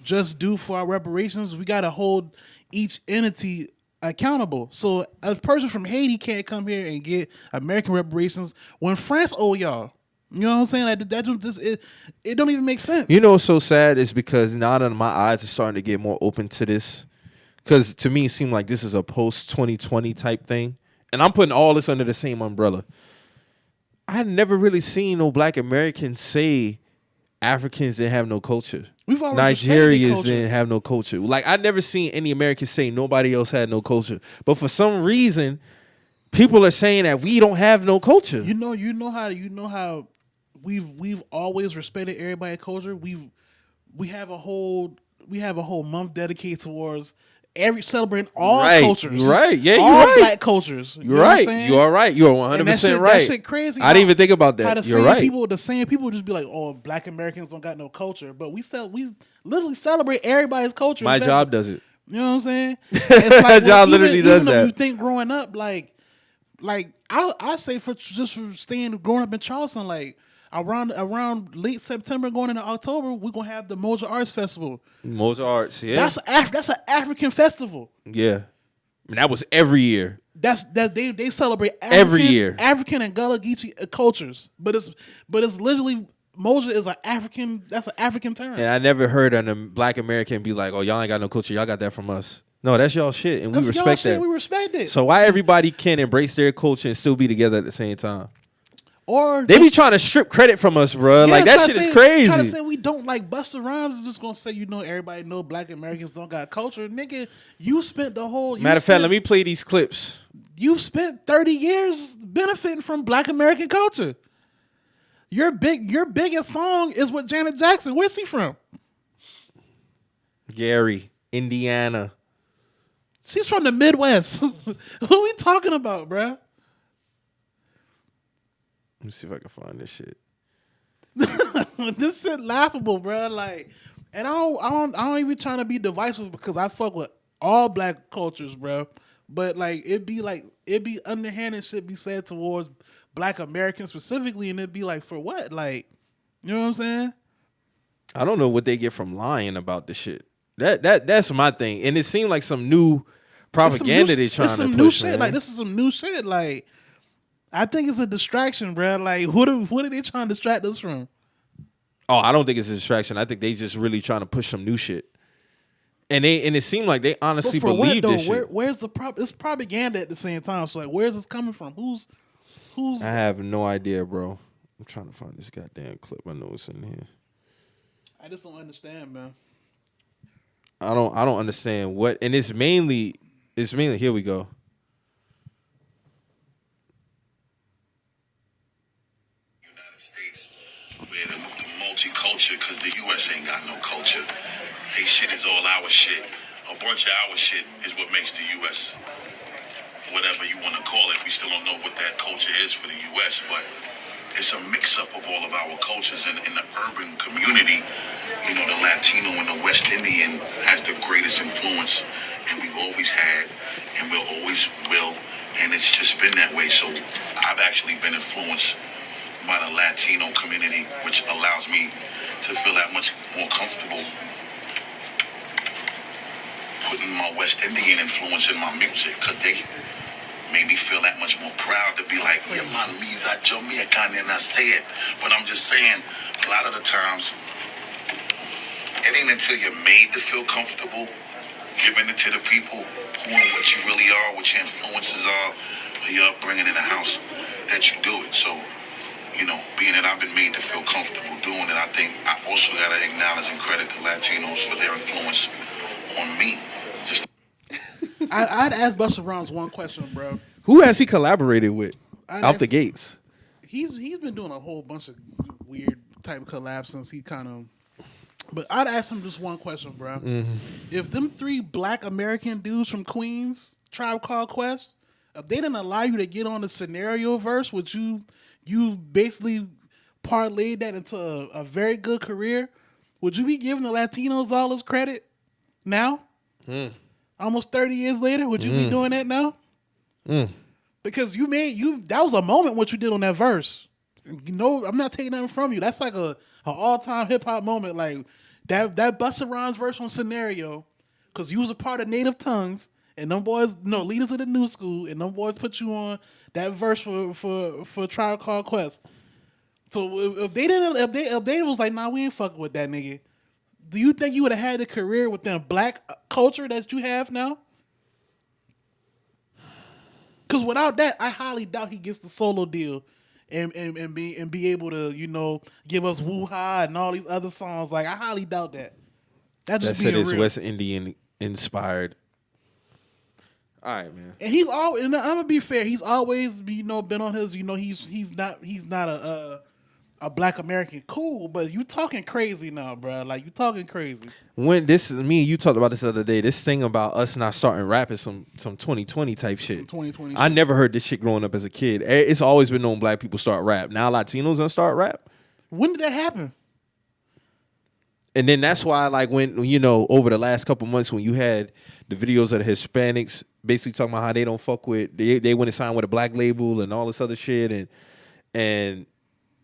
just due for our reparations, we got to hold each entity accountable. So a person from Haiti can't come here and get American reparations when France owe y'all. You know what I'm saying? Like, it don't even make sense. You know what's so sad is because now that my eyes are starting to get more open to this, because to me it seemed like this is a post-2020 type thing. And I'm putting all this under the same umbrella. I had never really seen no black Americans say Africans didn't have no culture. Nigerians didn't have no culture. Like, I never seen any Americans say nobody else had no culture. But for some reason, people are saying that we don't have no culture. You know how we've always respected everybody's culture. We have a whole month dedicated towards celebrating all cultures. Right. Yeah, you're all right. Black cultures. You're right. You are right. You're 100% right. That shit crazy. I didn't even think about that. How You're right. The same people just be like, oh, black Americans don't got no culture. But we literally celebrate everybody's culture. My job does it. You know what I'm saying? It's like, job literally does that. You think growing up, like I say for growing up in Charleston, like around late September going into October, we're gonna have the Moja Arts Festival. Moja Arts, yeah. That's an African festival. Yeah. And that was every year. They celebrate every year African and Gullah Geechee cultures, but it's literally Moja is an African. That's an African term. And I never heard a black American be like, "Oh, y'all ain't got no culture. Y'all got that from us." No, that's y'all shit, and we respect that. We respect it. So why everybody can embrace their culture and still be together at the same time? Or they be trying to strip credit from us, bro. Yeah, like that shit is crazy. Trying to say we don't, like Busta Rhymes is just gonna say, you know, everybody know black Americans don't got culture. Nigga, you spent the whole matter of fact, let me play these clips. You spent 30 years benefiting from black American culture. Your biggest song is with Janet Jackson. Where's he from? Gary, Indiana. She's from the Midwest. Who are we talking about, bruh? Let me see if I can find this shit. This shit laughable, bro. Like, and I don't even trying to be divisive because I fuck with all black cultures, bro. But like, it be underhanded shit be said towards black Americans specifically, and it'd be like, for what? Like, you know what I'm saying? I don't know what they get from lying about the shit. That's my thing, and it seemed like some new propaganda they're trying to push. Some new shit. Like, this is some new shit. Like, I think it's a distraction, bro. Like, what are they trying to distract us from? Oh, I don't think it's a distraction. I think they just really trying to push some new shit. And it seemed like they honestly believe this shit. Where's the it's propaganda at the same time? So like, where's this coming from? Who's? I have no idea, bro. I'm trying to find this goddamn clip. I know it's in here. I just don't understand, man. I don't understand what, and it's mainly here we go. We're the multicultural because the U.S. ain't got no culture. They shit is all our shit. A bunch of our shit is what makes the U.S. whatever you want to call it. We still don't know what that culture is for the U.S., but it's a mix-up of all of our cultures. In the urban community, you know, the Latino and the West Indian has the greatest influence, and we've always had, and we'll always will, and it's just been that way. So I've actually been influenced by the Latino community, which allows me to feel that much more comfortable putting my West Indian influence in my music, because they made me feel that much more proud to be like, yeah, man, misa Jamaican, and I say it. But I'm just saying, a lot of the times, it ain't until you're made to feel comfortable giving it to the people who know what you really are, what your influences are, or your upbringing in the house, that you do it. So, you know, being that I've been made to feel comfortable doing it, I think I also got to acknowledge and credit the Latinos for their influence on me. Just I'd ask Busta Rhymes one question, bro. Who has he collaborated with out the gates? He's been doing a whole bunch of weird type of collabs since he kind of. But I'd ask him just one question, bro. Mm-hmm. If them 3 black American dudes from Queens, Tribe Called Quest, if they didn't allow you to get on the scenario verse, which you basically parlayed that into a very good career, would you be giving the Latinos all this credit now? Almost 30 years later, would you be doing that now? Because that was a moment what you did on that verse. You know, I'm not taking nothing from you. That's like an all-time hip-hop moment. Like that Busta Rhymes verse on Scenario, because you was a part of Native Tongues, and them boys, leaders of the new school, and them boys put you on that verse for Tribe Called Quest. So if they was like, nah, we ain't fucking with that nigga, do you think you would have had a career within black culture that you have now? Because without that, I highly doubt he gets the solo deal and be able to, give us Woo Ha and all these other songs. Like, I highly doubt that. That's just being it's real. West Indian inspired. All right, man. And he's always, and I'm gonna be fair, he's always been on his, he's not a black American, cool, but you talking crazy now, bro. Like, you talking crazy. When this is me and you talked about this the other day, this thing about us not starting rap is some 2020 type shit. Some 2020 I shit. never heard this shit growing up as a kid. It's always been known black people start rap. Now Latinos gonna start rap. When did that happen? And then that's why, like, when, over the last couple months when you had the videos of the Hispanics basically talking about how they don't fuck with, they went and signed with a black label and all this other shit, and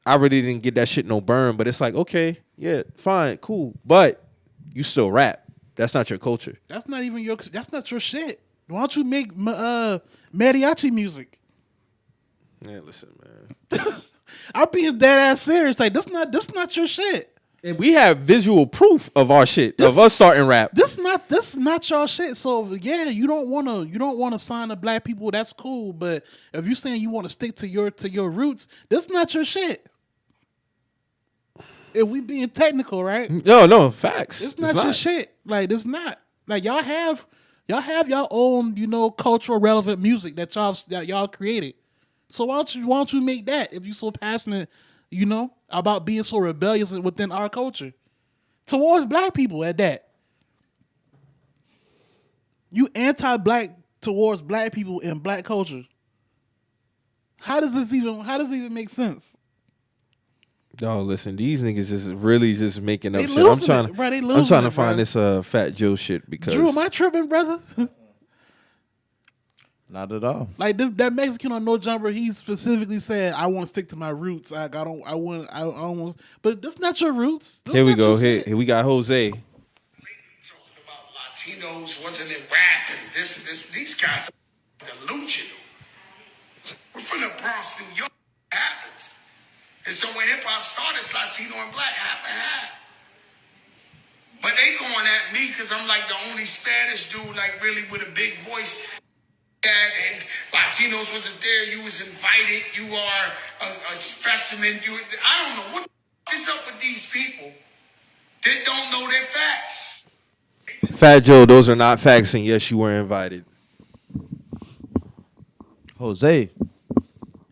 I really didn't get that shit no burn, but it's like, okay, yeah, fine, cool, but you still rap. That's not your culture. That's not your shit. Why don't you make mariachi music? Yeah, listen, man. I'm being dead ass serious. Like, this not your shit. And we have visual proof of our shit, of us starting rap. This not y'all shit. So yeah, you don't wanna sign to black people. That's cool. But if you saying you want to stick to your roots, this not your shit. If we being technical, right? No, facts. It's not your shit. Like, it's not. Like, y'all have your own, cultural relevant music that y'all created. So why don't you make that if you so passionate, about being so rebellious within our culture towards black people at that. You anti-black towards black people in black culture. How does it even make sense? Yo, listen, these niggas is really just making up They shit. I'm trying losing to it, find bro. this Fat Joe shit because Drew, am I tripping, brother? Not at all. Like that Mexican on No Jumper, he specifically said, "I want to stick to my roots. I almost." But that's not your roots. That's here we not go. your Here shit. we got Jose. Talking about Latinos wasn't in rap and this. These guys are delusional. We're from the Bronx, New York. It happens. And so when hip hop started, it's Latino and black, half and half. But they going at me because I'm like the only Spanish dude, like really with a big voice. And Latinos wasn't there. You was invited. You are a specimen. I don't know what is up with these people that don't know their facts. Fat Joe, those are not facts, and yes, you were invited. Jose.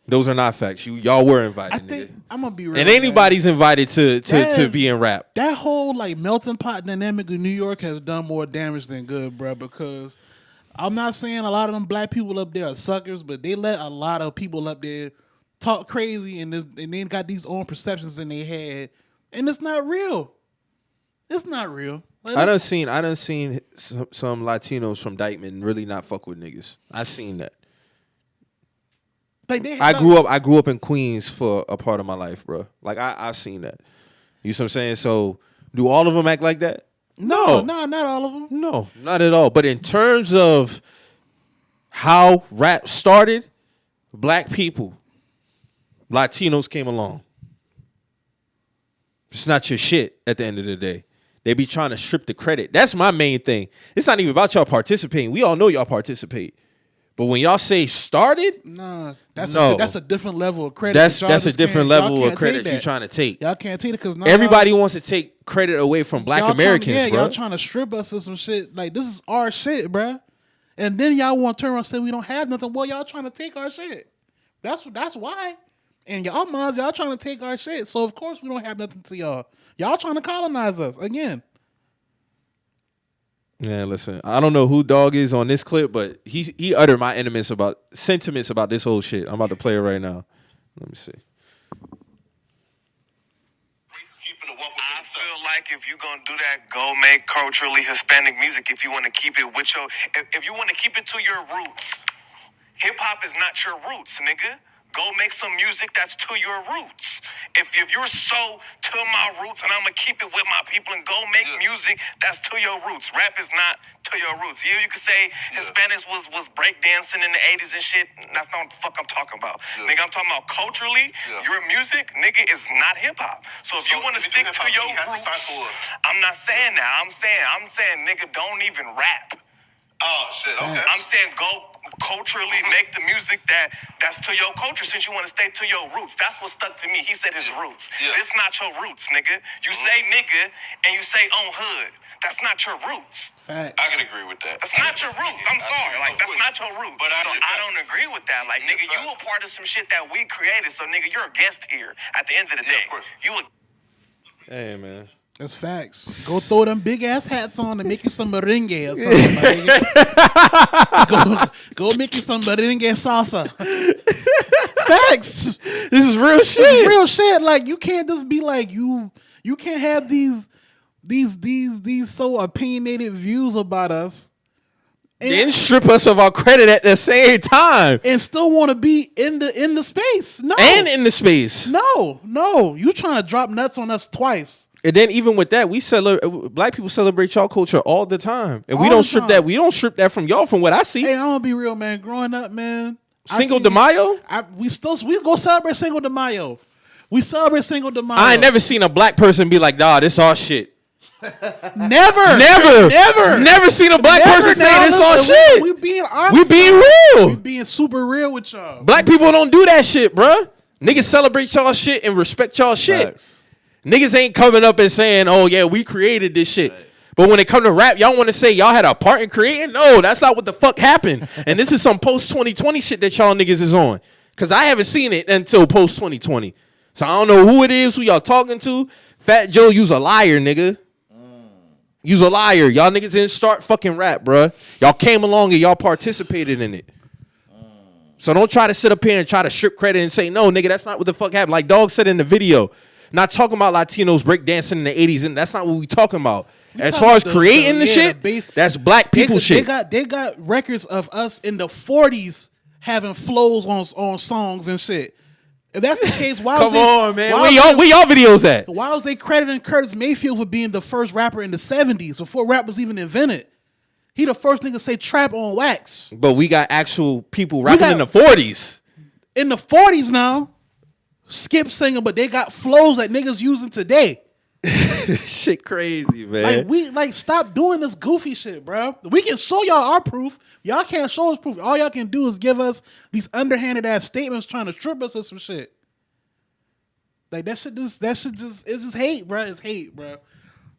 Those are not facts. Y'all were invited. I think nigga. I'm gonna be real. And man. anybody's invited to That- be in rap. That whole like melting pot dynamic in New York has done more damage than good, bro. Because I'm not saying a lot of them black people up there are suckers, but they let a lot of people up there talk crazy and they got these own perceptions in their head, and it's not real. It's not real. Like, I done seen some Latinos from Dykeman really not fuck with niggas. I seen that. Like they, I grew up in Queens for a part of my life, bro. Like I've seen that. You see what I'm saying? So do all of them act like that? No, not all of them. No, not at all. But in terms of how rap started, black people, Latinos came along. It's not your shit at the end of the day. They be trying to strip the credit. That's my main thing. It's not even about y'all participating. We all know y'all participate. But when y'all say started, nah, that's a different level of credit. That's a different level of credit you're trying to take. Y'all can't take it because everybody wants to take credit away from black Americans, bro. Y'all trying to strip us of some shit. Like, this is our shit, bro. And then y'all want to turn around and say we don't have nothing. Well, y'all trying to take our shit. That's why. And y'all minds, y'all trying to take our shit. So, of course, we don't have nothing to y'all. Y'all trying to colonize us again. Yeah, listen, I don't know who dog is on this clip, but he uttered my sentiments about this whole shit. I'm about to play it right now. Let me see. I feel like if you're gonna do that, go make culturally Hispanic music. If you want to keep it with your, if you want to keep it to your roots, hip hop is not your roots, nigga. Go make some music that's to your roots. If you're so to my roots and I'm going to keep it with my people and go make music that's to your roots. Rap is not to your roots. Yeah, you could say Hispanics was breakdancing in the 80s and shit. That's not what the fuck I'm talking about. Nigga, I'm talking about culturally, your music, nigga, is not hip-hop. So if you want to stick to your roots, I'm not saying that. I'm saying, nigga, don't even rap. Oh, shit, okay. I'm saying go culturally make the music that's to your culture since you want to stay to your roots. That's what stuck to me. He said his roots. This not your roots, nigga. You say nigga and you say on hood. That's not your roots. Facts. I can agree with that. That's not your roots. I'm sorry. Like, that's not your roots. But I don't agree with that. Like, nigga, you a part of some shit that we created. So, nigga, you're a guest here at the end of the day. Of course. Hey, man. That's facts. Go throw them big ass hats on and make you some merengue or something. Like, go make you some merengue salsa. Facts. This is real shit. This is real shit. Like, you can't just be like you can't have these so opinionated views about us. And then strip us of our credit at the same time. And still want to be in the space. No. And in the space. No. You trying to drop nuts on us twice. And then even with that, black people celebrate y'all culture all the time. And we All don't the strip time. that. We don't strip that from y'all from what I see. Hey, I'm gonna be real, man. Growing up, man. Cinco de Mayo? We go celebrate Cinco de Mayo. We celebrate Cinco de Mayo. I ain't never seen a black person be like, nah, this all shit. Never seen a black person say this all shit. We being honest. We being real. We being super real with y'all. Black people don't do that shit, bruh. Niggas celebrate y'all shit and respect y'all shit. Facts. Niggas ain't coming up and saying, oh yeah, we created this shit. Right. But when it come to rap, y'all want to say y'all had a part in creating? No, that's not what the fuck happened. And this is some post-2020 shit that y'all niggas is on. Because I haven't seen it until post-2020. So I don't know who it is, who y'all talking to. Fat Joe, you's a liar, nigga. You's a liar. Y'all niggas didn't start fucking rap, bruh. Y'all came along and y'all participated in it. So don't try to sit up here and try to strip credit and say, no, nigga, that's not what the fuck happened. Like Dog said in the video, not talking about Latinos breakdancing in the 80s, and that's not what we talking about. As far as creating the shit, that's black people shit. They got records of us in the 40s having flows on songs and shit. If that's the case, why come on, man? Where y'all videos at? Why was they crediting Curtis Mayfield for being the first rapper in the 70s before rap was even invented? He the first nigga to say trap on wax. But we got actual people rapping in the 40s. In the 40s now, Skip singing, but they got flows that niggas using today. Shit crazy, man. Like stop doing this goofy shit, bro. We can show y'all our proof. Y'all can't show us proof. All y'all can do is give us these underhanded ass statements trying to trip us or some shit. Like that shit just it's just hate, bro. It's hate, bro.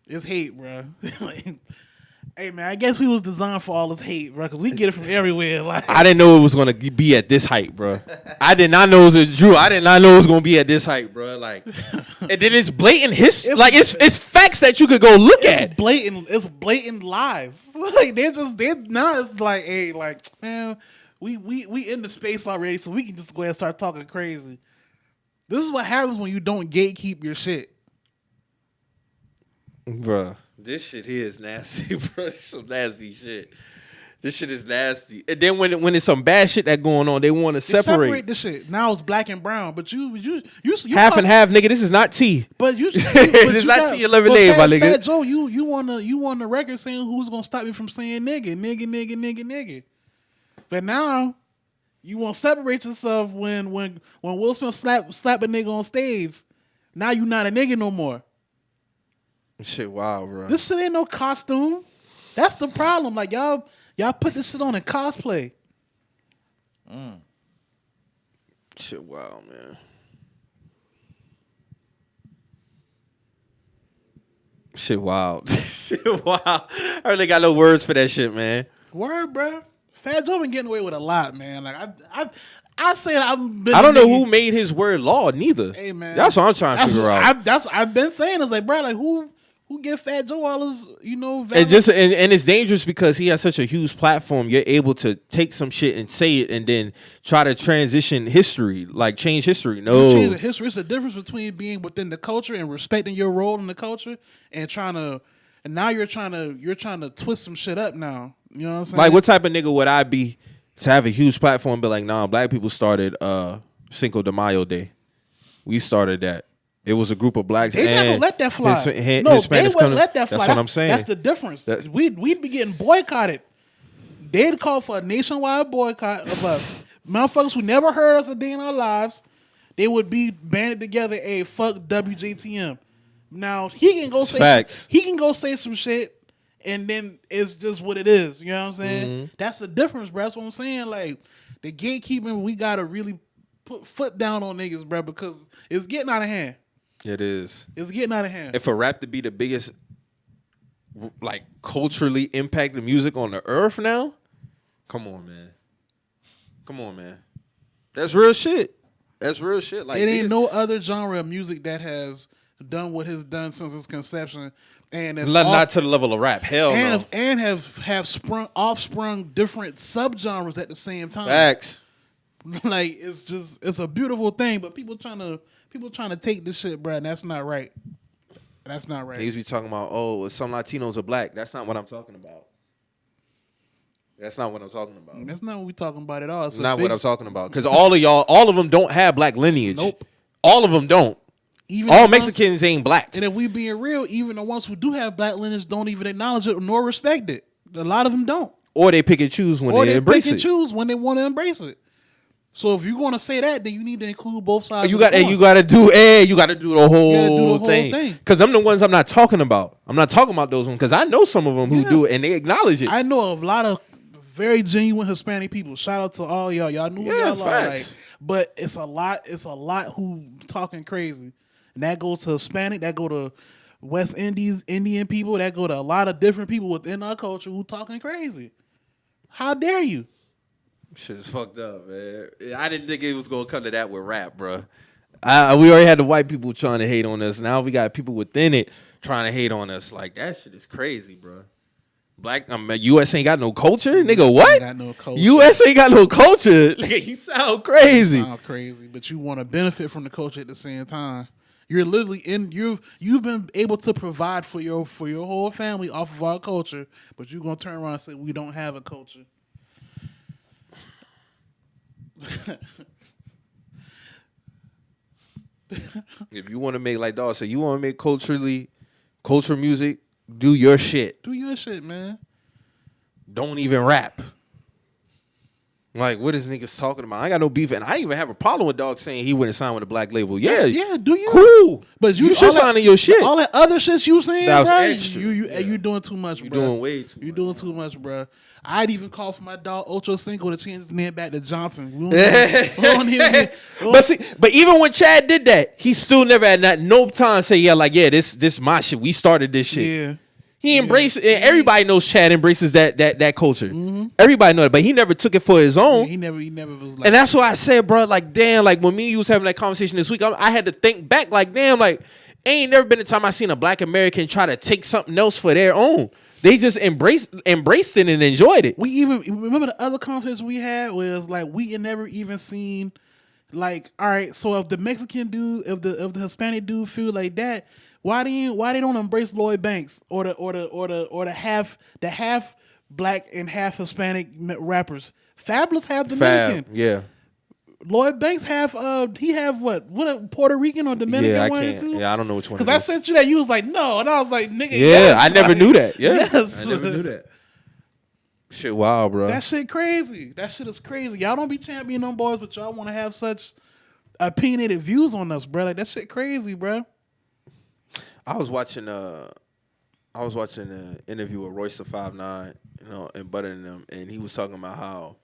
It's hate, bro. Like, hey man, I guess we was designed for all this hate, bro, because we get it from everywhere. Like I didn't know it was gonna be at this height, bro. I did not know it was Drew. I did not know it was gonna be at this height, bro. Like, and then it's blatant history. It's facts that you could go look at. It's blatant lies. Like now it's like, hey, like man, we in the space already, so we can just go ahead and start talking crazy. This is what happens when you don't gatekeep your shit, bro. This shit here is nasty, bro. Some nasty shit. This shit is nasty. And then when it's some bad shit that going on, they want to separate. This shit. Now it's black and brown, but you Half and half, nigga. This is not tea. But you, It's not tea and lemonade, my nigga. Fat Joe, you want the record saying who's gonna stop me from saying nigga. But now you want to separate yourself when Will Smith slap a nigga on stage. Now you not a nigga no more. Shit, wow, bro. This shit ain't no costume. That's the problem. Like y'all put this shit on in cosplay. Shit, wow, man. Shit, wild. Shit, wow. I really got no words for that shit, man. Word, bro. Fat Joe been getting away with a lot, man. Like I say I don't know who made his word law, neither. Hey, man. That's what I'm trying to figure out. I've been saying. It's like, bro, like who give Fat Joe all his, and it's dangerous because he has such a huge platform. You're able to take some shit and say it, and then try to transition history, like change history. No, change the history. It's the difference between being within the culture and respecting your role in the culture, and now you're trying to twist some shit up. Now you know what I'm saying? Like, what type of nigga would I be to have a huge platform and be like, nah, black people started Cinco de Mayo Day. We started that. It was a group of blacks. They never let that fly. They wouldn't let that fly. That's what I'm saying. That's the difference. We'd be getting boycotted. They'd call for a nationwide boycott of us. Motherfuckers who never heard us a day in our lives, they would be banded together. Hey, fuck WJTM. Now he can go say some shit, and then it's just what it is. You know what I'm saying? Mm-hmm. That's the difference, bro. That's what I'm saying. Like the gatekeeping, we gotta really put foot down on niggas, bro, because it's getting out of hand. It is. It's getting out of hand. And for rap to be the biggest, like, culturally impacted music on the earth now, come on, man. That's real shit. Like, it ain't no other genre of music that has done what has done since its conception, and not to the level of rap. Hell no. And have sprung different subgenres at the same time. Facts. Like it's a beautiful thing, but people trying to take this shit, bro. And that's not right. That's not right. Niggas be talking about, oh, some Latinos are black. That's not what I'm talking about. That's not what I'm talking about. That's not what we talking about at all. It's not what I'm talking about. Because all of them don't have black lineage. Nope. All of them don't. Even all Mexicans ain't black. And if we being real, even the ones who do have black lineage don't even acknowledge it nor respect it. A lot of them don't. Or they pick and choose when they embrace it. Or they pick and choose when they want to embrace it. So if you're going to say that, then you need to include both sides. You got to do the whole thing. Because them the ones I'm not talking about. I'm not talking about those ones because I know some of them who do it and they acknowledge it. I know a lot of very genuine Hispanic people. Shout out to all y'all. Y'all knew who y'all are. Like, but it's a lot who talking crazy. And that goes to Hispanic, that go to West Indies, Indian people, that go to a lot of different people within our culture who talking crazy. How dare you? Shit is fucked up, man. I didn't think it was gonna come to that with rap, bro. We already had the white people trying to hate on us. Now we got people within it trying to hate on us. Like, that shit is crazy, bro. US ain't got no culture, nigga. What? Got no culture. US ain't got no culture. Nigga, you sound crazy. You sound crazy, but you want to benefit from the culture at the same time. You're literally you've been able to provide for your whole family off of our culture, but you're gonna turn around and say we don't have a culture. If you want to make, like dog said, you want to make culture music, do your shit. Do your shit, man. Don't even rap. Like, what is niggas talking about? I ain't got no beef, and I ain't even have a problem with dog saying he wouldn't sign with a black label. Yeah, do you? Cool, but you should sign in your shit. All that other shit you saying, that was bro, extra. you doing too much, bro. You doing way too. You doing too much, bro. I'd even call for my dog Ocho Cinco to change his name back to Johnson. But even when Chad did that, he still never had no time to say, this my shit. We started this shit. Yeah. He embraced it. Everybody knows Chad embraces that culture. Mm-hmm. Everybody knows it, but he never took it for his own. Yeah, he never was like. And that's why I said, bro, like, damn, like when me and you was having that conversation this week, I had to think back, like, damn, like, ain't never been a time I seen a black American try to take something else for their own. They just embraced it and enjoyed it. We even remember the other conference we had was like we had never even seen, like, all right, so if the Mexican dude, if the Hispanic dude feel like that, why they don't embrace Lloyd Banks or the half black and half Hispanic rappers. Fabulous half Fab, Dominican. yeah. Lloyd Banks he have what a Puerto Rican or Dominican Yeah, I one can't. too? Yeah, I don't know which one. Because I sent you that, you was like, no, and I was like, nigga, Yeah, yes. I never Like, knew that. Yeah, yes. I never knew that. Shit, wow, bro. That shit crazy. That shit is crazy. Y'all don't be championing them boys, but y'all want to have such opinionated views on us, bro. Like that shit crazy, bro. I was watching an interview with Royce the 5'9", and Butter and them, and he was talking about how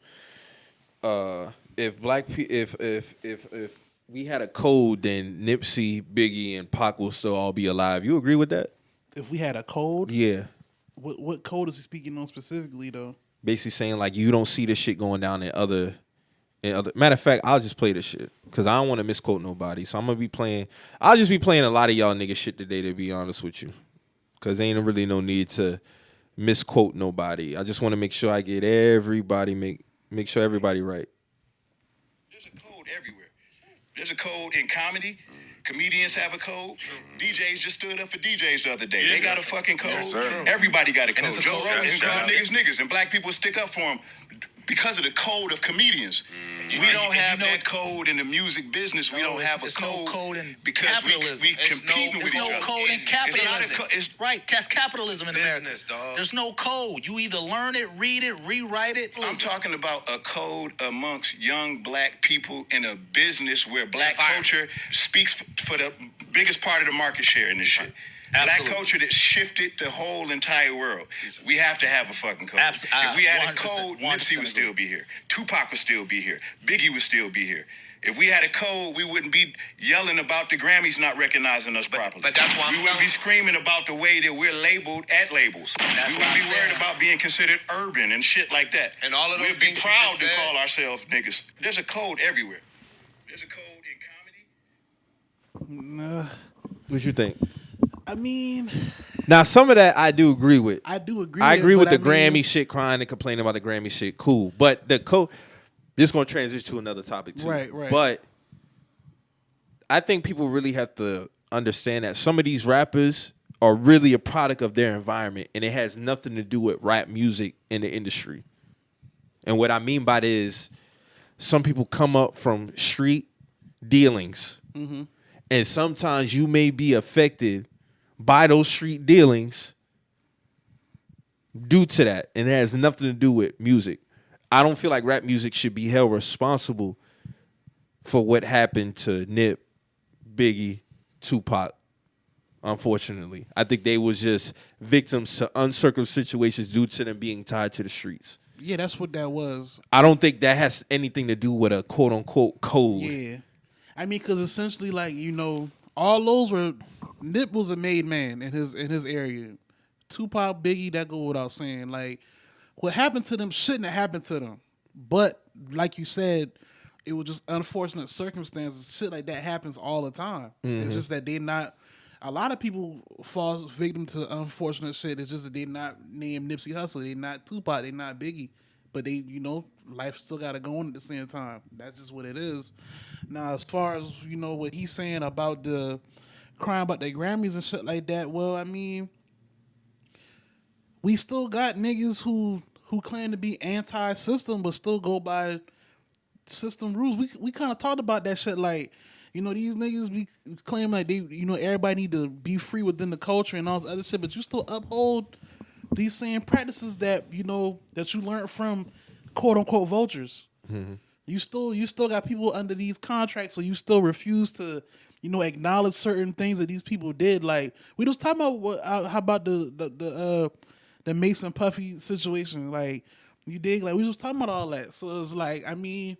if we had a code, then Nipsey, Biggie, and Pac will still all be alive. You agree with that? If we had a code, Yeah. What code is he speaking on specifically though? Basically saying like you don't see this shit going down in other. Matter of fact, I'll just play this shit because I don't want to misquote nobody. So I'll just be playing a lot of y'all nigga shit today, to be honest with you, because ain't really no need to misquote nobody. I just want to make sure I get everybody make sure everybody right. There's a code everywhere. There's a code in comedy. Comedians have a code. DJs just stood up for DJs the other day. They got a fucking code. Yes, sir. Everybody got a code. it's a Joe code. Rogan Yes, calls sir. niggas, and black people stick up for him because of the code of comedians. We don't have that code in the music business. We don't have a There's code, no code in because capitalism. we competing with There's each no other. code in It's not a capitalism. co- Right, that's capitalism in America. Business, dog. There's no code. You either learn it, read it, rewrite it. I'm talking about a code amongst young black people in a business where black culture speaks for the biggest part of the market share in this shit. Black Absolutely. culture that shifted the whole entire world. We have to have a fucking code. Absolutely. If we had a 100%, code, Nipsey would still be here. Tupac would still be here. Biggie would still be here. If we had a code, we wouldn't be yelling about the Grammys not recognizing us properly. but that's why I'm we wouldn't be telling- screaming about the way that we're labeled at labels. That's We what wouldn't be I'm worried saying. about being considered urban and shit like that. And all of those We'd be things you proud just to said- call ourselves niggas. There's a code everywhere. There's a code in comedy. What you think? I mean, Now, some of that I do agree with. I do agree. I agree with the but I mean, Grammy shit, crying and complaining about the Grammy shit. Cool, but the code. This going to transition to another topic too. Right. But I think people really have to understand that some of these rappers are really a product of their environment, and it has nothing to do with rap music in the industry. And what I mean by that is, some people come up from street dealings, and sometimes you may be affected by those street dealings due to that, and it has nothing to do with music. I don't feel like rap music should be held responsible for what happened to Nip, Biggie, Tupac. Unfortunately, I think they was just victims to uncircumcised situations due to them being tied to the streets. Yeah, that's what that was. I don't think that has anything to do with a quote unquote code. Yeah, I mean, because essentially, like all those were Nip was a made man in his area. Tupac, Biggie, that go without saying. Like what happened to them shouldn't have happened to them, but like you said, it was just unfortunate circumstances. Shit like that happens all the time. It's just that they're not. A lot of people fall victim to unfortunate shit. It's just that they're not named Nipsey Hussle. They're not Tupac. They're not Biggie. But they, life still got to go on at the same time. That's just what it is. Now, as far as, what he's saying about the crime about the Grammys and shit like that, well, I mean, we still got niggas who claim to be anti-system but still go by system rules. We kind of talked about that shit like, these niggas be claim like they, everybody need to be free within the culture and all this other shit, but you still uphold these same practices that, that you learned from quote unquote vultures. Mm-hmm. You still got people under these contracts, so you still refuse to, acknowledge certain things that these people did. Like we was talking about how about the Mason Puffy situation. Like you dig? Like we was talking about all that. So it's like, I mean,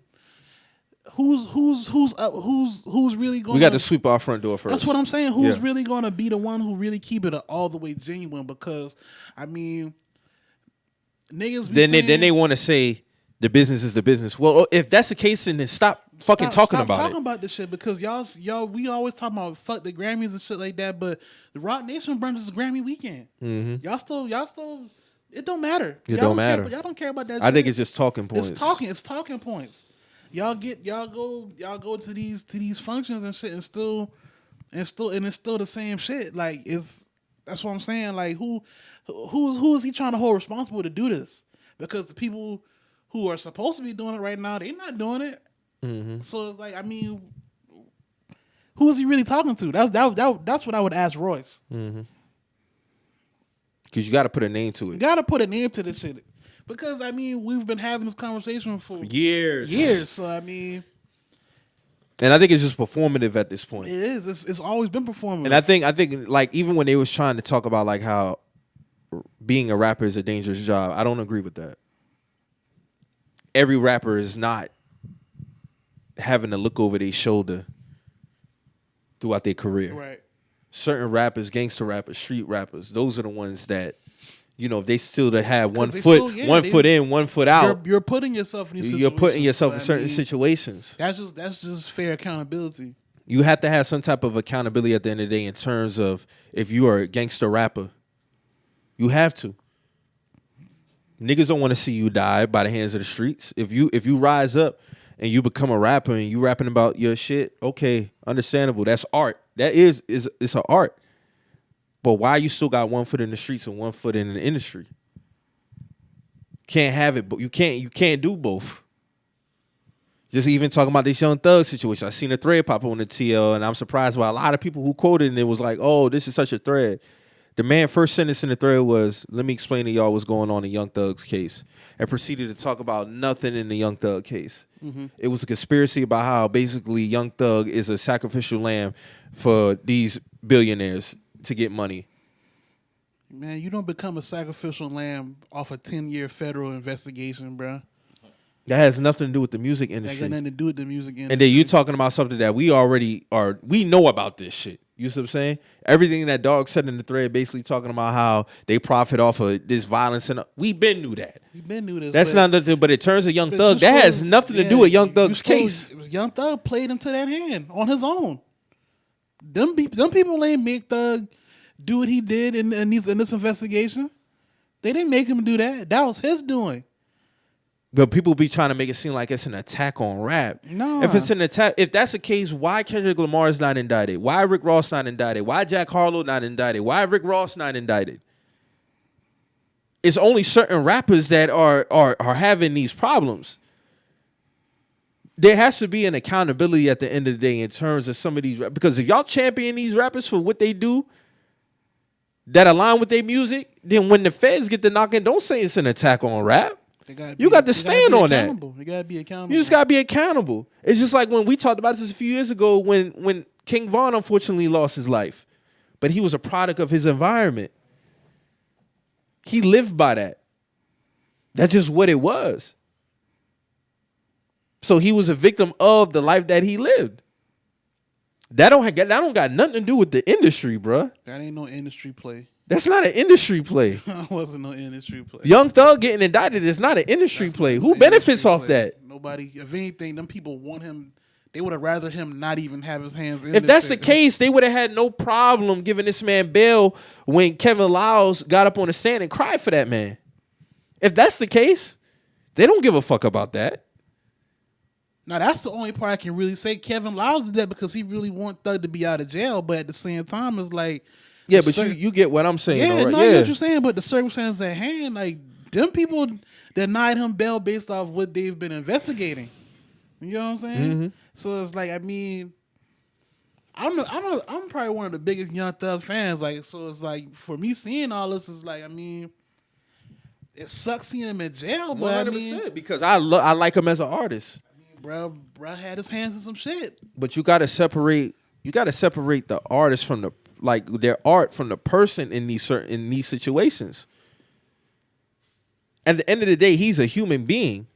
who's really going? We got to sweep our front door first. That's what I'm saying. Who's really going to be the one who really keep it all the way genuine? Because I mean, niggas. Be Then they want to say the business is the business. Well, if that's the case, then stop talking about it. Stop talking about this shit because y'all. We always talk about fuck the Grammys and shit like that, but the Rock Nation burns is Grammy weekend. Mm-hmm. Y'all still. It don't matter. It don't matter. Y'all don't care about that. I shit. think it's just talking points. It's talking points. Y'all go to these functions and shit and it's still the same shit. Like it's That's what I'm saying. Like, who is he trying to hold responsible to do this? Because the people who are supposed to be doing it right now, they're not doing it. Mm-hmm. So it's like, I mean, who is he really talking to? That's what I would ask Royce. Mm-hmm. Because you got to put a name to You it. got to put a name to this shit. Because I mean, we've been having this conversation for Years. So I mean, And I think it's just performative at this point. it is. It's always been performative. And I think like even when they was trying to talk about like how being a rapper is a dangerous job, I don't agree with that. Every rapper is not having to look over their shoulder throughout their career. Right. Certain rappers, gangster rappers, street rappers, those are the ones that, you know, they still to have one they foot, still- one foot in, one foot out. You're putting yourself in these You're putting yourself in so, I certain mean, situations. That's just fair accountability. You have to have some type of accountability at the end of the day in terms of if you are a gangster rapper. You have to. Niggas don't want to see you die by the hands of the streets. If you rise up and you become a rapper and you rapping about your shit, okay, understandable. That's art. That is it's an art. But why you still got one foot in the streets and one foot in the industry? Can't have it, but you can't do both. Just even talking about this Young Thug situation. I seen a thread pop on the TL, and I'm surprised by a lot of people who quoted and it was like, oh, this is such a thread. The man first sentence in the thread was, let me explain to y'all what's going on in Young Thug's case. And proceeded to talk about nothing in the Young Thug case. Mm-hmm. It was a conspiracy about how basically Young Thug is a sacrificial lamb for these billionaires to get money. Man, you don't become a sacrificial lamb off a 10-year federal investigation, bro. That has nothing to do with the music That industry. got nothing to do with the music industry. And then you talking about something that we know about this shit. You see what I'm saying? Everything that dog said in the thread basically talking about how they profit off of this violence. And we been knew that. We been knew this. That's not nothing, but in terms of Young Thug, that has nothing to do with Young Thug's case. Young Thug played into that hand on his own. Them people ain't make Thug do what he did in this investigation. They didn't make him do that. That was his doing. But people be trying to make it seem like it's an attack on rap. No. If it's an attack, if that's the case, why Kendrick Lamar is not indicted? Why Rick Ross not indicted? Why Jack Harlow not indicted? Why Rick Ross not indicted? It's only certain rappers that are having these problems. There has to be an accountability at the end of the day in terms of some of these because if y'all champion these rappers for what they do that align with their music, then when the feds get to knocking, don't say it's an attack on rap. You got to stand on that. You gotta be accountable. You just gotta be accountable. It's just like when we talked about this a few years ago when King Von unfortunately lost his life, but he was a product of his environment. He lived by that. That's just what it was. So he was a victim of the life that he lived. That don't got nothing to do with the industry, bruh. That ain't no industry play. That's not an industry play. That wasn't no industry play. Young Thug getting indicted is not an industry play. Who benefits off that? Nobody. If anything, them people want him. They would have rather him not even have his hands in. If that's the case, they would have had no problem giving this man bail when Kevin Lyles got up on the stand and cried for that man. If that's the case, they don't give a fuck about that. Now that's the only part I can really say. Kevin Lyles did that because he really want Thug to be out of jail, but at the same time, it's like. Yeah, but you get what I'm saying. Yeah, though, right? no, I get what you're saying, but the circumstances at hand, like them people denied him bail based off what they've been investigating. You know what I'm saying? Mm-hmm. So it's like, I mean, I'm probably one of the biggest Young Thug fans. Like, so it's like for me seeing all this is like, I mean, it sucks seeing him in jail, but 100%, I mean, because I like him as an artist. Bro had his hands in some shit. But you gotta separate the artist from their art from the person in these situations. At the end of the day, he's a human being.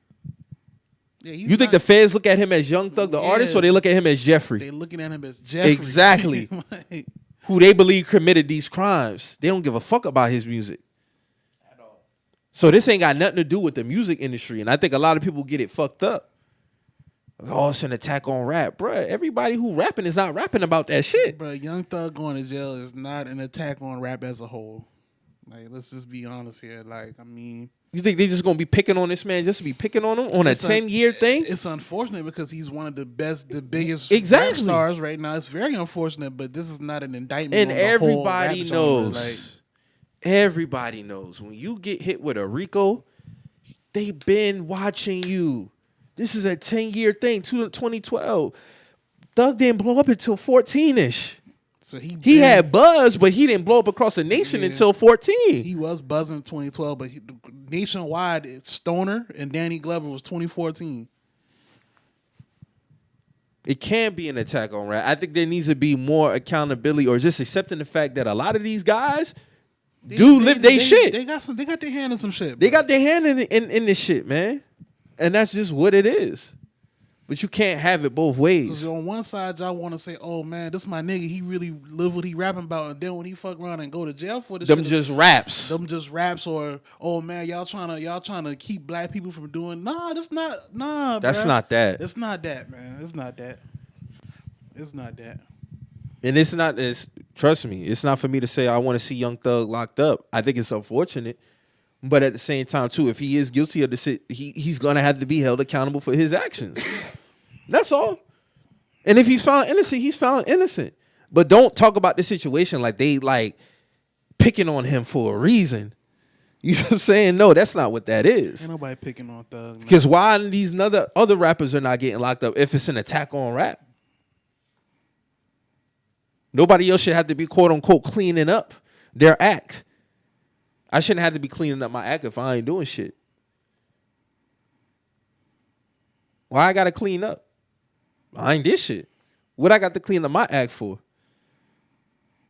Yeah, you think the feds look at him as Young Thug, the artist, or they look at him as Jeffrey? They looking at him as Jeffrey. Exactly. Who they believe committed these crimes. They don't give a fuck about his music. At all. So this ain't got nothing to do with the music industry. And I think a lot of people get it fucked up. Oh, it's an attack on rap. Bruh, everybody who rapping is not rapping about that shit. Bruh, Young Thug going to jail is not an attack on rap as a whole. Like, let's just be honest here. Like, I mean, You think they just gonna be picking on this man just to be picking on him on a 10-year thing? It's unfortunate because he's one of the biggest Exactly. rap stars right now. It's very unfortunate, but this is not an indictment. And on the whole rap everybody genre. knows. Everybody knows when you get hit with a RICO, they been watching you. This is a 10-year thing. 2012. Thug didn't blow up until 14-ish. So he had buzz, but he didn't blow up across the nation until 14. He was buzzing in 2012, but nationwide, it's Stoner and Danny Glover was 2014. It can be an attack on rap. I think there needs to be more accountability or just accepting the fact that a lot of these guys live their shit. They got their hand in some shit. They got their hand in this shit, man. And that's just what it is. But you can't have it both ways. On one side, y'all want to say, "Oh man, this my nigga. He really live what he rapping about." And then when he fuck around and go to jail for this, Them just raps. Them just raps, or oh man, y'all trying to keep black people from doing. Nah, that's not. Nah, that's bruh. not that. It's not that, man. It's not that. It's not that. And it's not. Trust me, it's not for me to say I want to see Young Thug locked up. I think it's unfortunate. But at the same time, too, if he is guilty of the shit, he's gonna have to be held accountable for his actions. That's all. And if he's found innocent, he's found innocent. But don't talk about the situation like they like picking on him for a reason. You know what I'm saying? No, that's not what that is. Ain't nobody picking on Thug. Because why these other rappers are not getting locked up if it's an attack on rap? Nobody else should have to be quote unquote cleaning up their act. I shouldn't have to be cleaning up my act if I ain't doing shit. Why I gotta clean up? I ain't this shit. What I got to clean up my act for?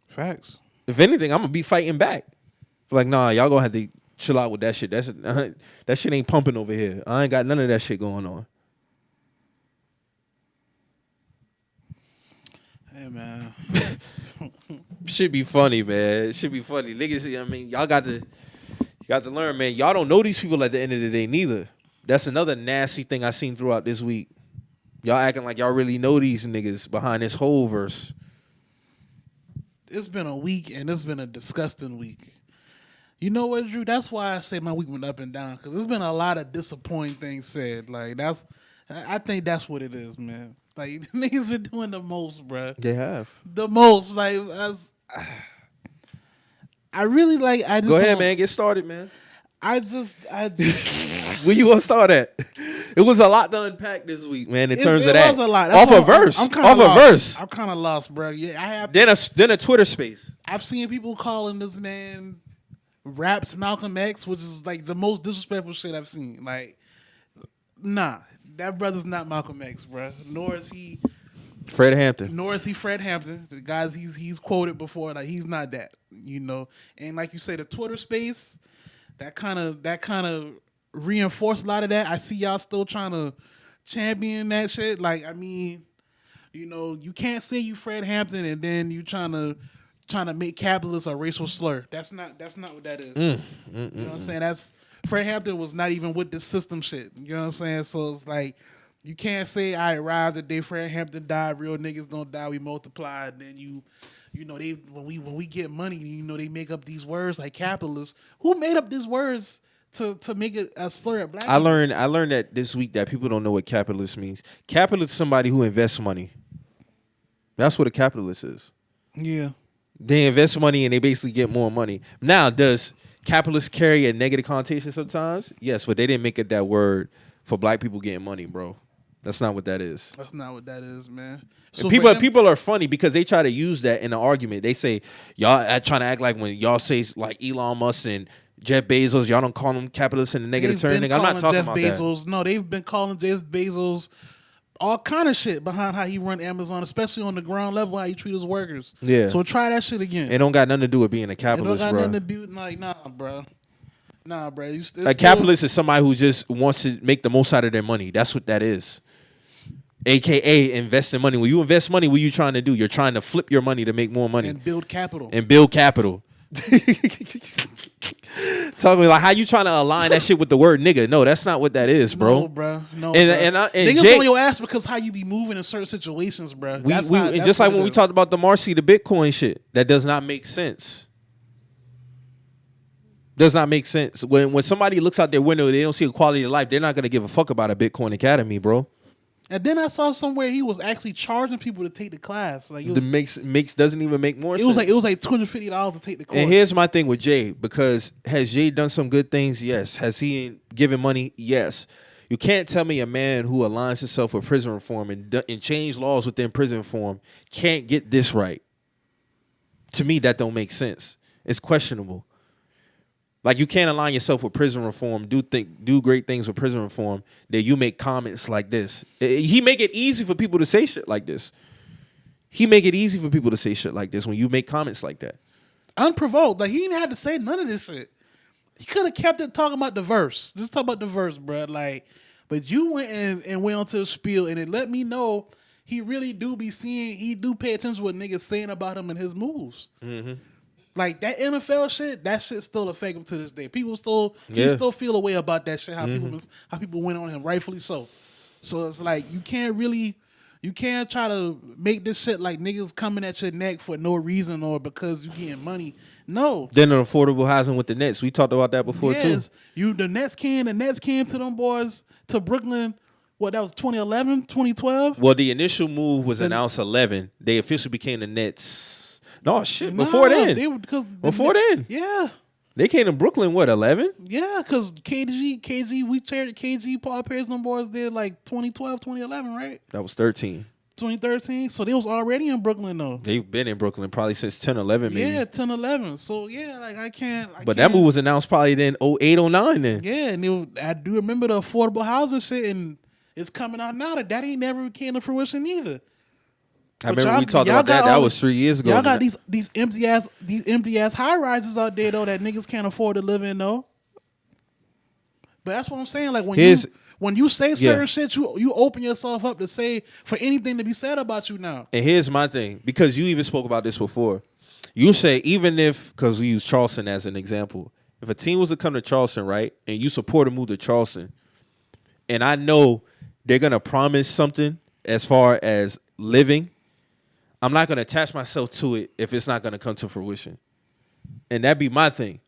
Facts. If anything, I'm gonna be fighting back. Like, nah, y'all gonna have to chill out with that shit. That shit ain't pumping over here. I ain't got none of that shit going on. Hey man. Should be funny, man. Should be funny. Niggas, I mean, y'all got to learn, man. Y'all don't know these people at the end of the day neither. That's another nasty thing I seen throughout this week. Y'all acting like y'all really know these niggas behind this whole verse. It's been a week, and it's been a disgusting week. You know what, Drew? That's why I say my week went up and down, because there's been a lot of disappointing things said. Like, I think that's what it is, man. Like, niggas been doing the most, bruh. They have. The most. Like, I really like, I just Go ahead, man. Get started, man. I just Where you want to start at? It was a lot to unpack this week, man. In terms of that, it was a lot. Off a verse, I'm kinda off lost. a verse. I'm kind of lost, bro. Yeah, I have. Then a Twitter space. I've seen people calling this man raps Malcolm X, which is like the most disrespectful shit I've seen. Like, nah, that brother's not Malcolm X, bro. Nor is he Fred Hampton. Nor is he Fred Hampton. The guys he's quoted before, like he's not that, you know. And like you say, the Twitter space, that kind of reinforced a lot of that. I see y'all still trying to champion that shit. Like, I mean, you know, you can't say you Fred Hampton and then you trying to make capitalist a racial slur. That's not what that is. You know what I'm saying? That's Fred Hampton was not even with this system shit. You know what I'm saying? So it's like, you can't say I arrived the day Fred Hampton died. Real niggas don't die. We multiply. And then you know they when we get money, you know they make up these words like capitalist. Who made up these words to make it a slur at black people? I learned that this week that people don't know what capitalist means. Capitalist is somebody who invests money. That's what a capitalist is. Yeah. They invest money and they basically get more money. Now, does capitalist carry a negative connotation sometimes? Yes, but they didn't make it that word for black people getting money, bro. That's not what that is. That's not what that is, man. So people are funny because they try to use that in an argument. They say, y'all trying to act like when y'all say like Elon Musk and Jeff Bezos, y'all don't call them capitalists in a negative term. I'm not talking about Bezos, that. No, they've been calling Jeff Bezos all kind of shit behind how he run Amazon, especially on the ground level, how he treat his workers. Yeah. So try that shit again. It don't got nothing to do with being a capitalist, bro. It don't got nothing to do like, nah, bro. Nah, bro. A capitalist is somebody who just wants to make the most out of their money. That's what that is. AKA investing money. When you invest money, what are you trying to do? You're trying to flip your money to make more money. And build capital. Talking like how you trying to align that shit with the word nigga. No, that's not what that is, bro. No, bro. No, and niggas Jake, on your ass because how you be moving in certain situations, bro. Just like when we talked about the Marcy, the Bitcoin shit, that does not make sense. Does not make sense. When somebody looks out their window, they don't see a quality of life. They're not gonna give a fuck about a Bitcoin Academy, bro. And then I saw somewhere he was actually charging people to take the class. Like It makes doesn't even make more sense. it was like $250 to take the course. And here's my thing with Jay, because has Jay done some good things? Yes. Has he given money? Yes. You can't tell me a man who aligns himself with prison reform and change laws within prison reform can't get this right. To me, that don't make sense. It's questionable. Like, you can't align yourself with prison reform, do great things with prison reform, that you make comments like this. He make it easy for people to say shit like this. He make it easy for people to say shit like this when you make comments like that. Unprovoked. Like, he didn't have to say none of this shit. He could have kept it talking about the verse. Just talk about the verse, bro. Like, but you went and went onto the spiel, and it let me know he really do be seeing, he do pay attention to what niggas saying about him and his moves. Mm-hmm. Like, that NFL shit, that shit still affect him to this day. People still, he still feel a way about that shit, how people went on him, rightfully so. So it's like, you can't try to make this shit like niggas coming at your neck for no reason or because you getting money. No. Then an affordable housing with the Nets. We talked about that before too. The Nets came to them boys, to Brooklyn. What, that was 2011, 2012? Well, the initial move was announced 11. They officially became the Nets. No, shit. Before then. Before then. Yeah. They came to Brooklyn, what, 11? Yeah, because we shared KG, Paul Pierce, them boys did like 2012, 2011, right? That was 13. 2013. So they was already in Brooklyn, though. They've been in Brooklyn probably since 10, 11, maybe. Yeah, 10, 11. So, yeah, like, I can't. That move was announced probably then 08, 09 then. Yeah, and I do remember the affordable housing shit, and it's coming out now that ain't never came to fruition either. I remember we talked about that. That was 3 years ago. Y'all got these empty ass high rises out there though that niggas can't afford to live in though. But that's what I'm saying. Like when you say certain shit, you open yourself up to say for anything to be said about you now. And here's my thing, because you even spoke about this before. You say even if, because we use Charleston as an example, if a team was to come to Charleston, right, and you support a move to Charleston, and I know they're gonna promise something as far as living, I'm not going to attach myself to it if it's not going to come to fruition. And that'd be my thing.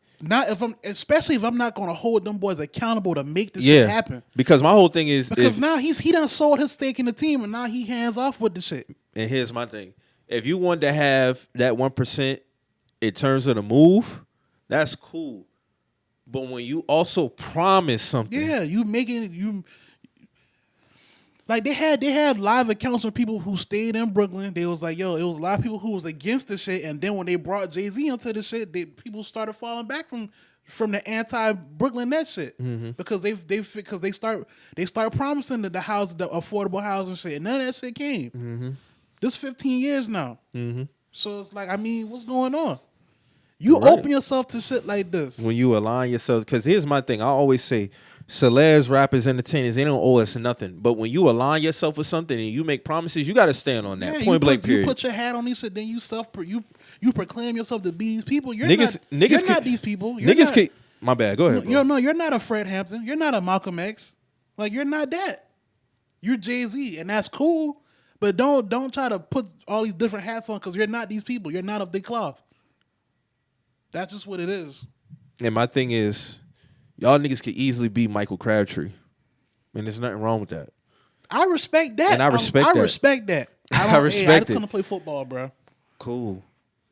Especially if I'm not going to hold them boys accountable to make this shit happen. Because my whole thing is... Because now he done sold his stake in the team and now he hands off with the shit. And here's my thing. If you want to have that 1% in terms of the move, that's cool. But when you also promise something... Yeah, you making... Like they had live accounts of people who stayed in Brooklyn. They was like, yo, it was a lot of people who was against the shit, and then when they brought Jay-Z into the shit, people started falling back from the anti-Brooklyn Nets shit because they start promising the affordable housing shit, and none of that shit came. Mm-hmm. This 15 years now, so it's like, I mean, what's going on? You open yourself to shit like this when you align yourself. Because here's my thing: I always say, celebs, rappers, entertainers, they don't owe us nothing. But when you align yourself with something and you make promises, you got to stand on that. Point blank, period. You put your hat on these shit, then you proclaim yourself to be these people. You're not these people. My bad. Go ahead, bro. You're not a Fred Hampton. You're not a Malcolm X. Like, you're not that. You're Jay-Z, and that's cool. But don't try to put all these different hats on because you're not these people. You're not of the cloth. That's just what it is. And my thing is, y'all niggas could easily be Michael Crabtree. And there's nothing wrong with that. I respect that. And I respect that. I respect that. I respect I just come to play football, bro. Cool.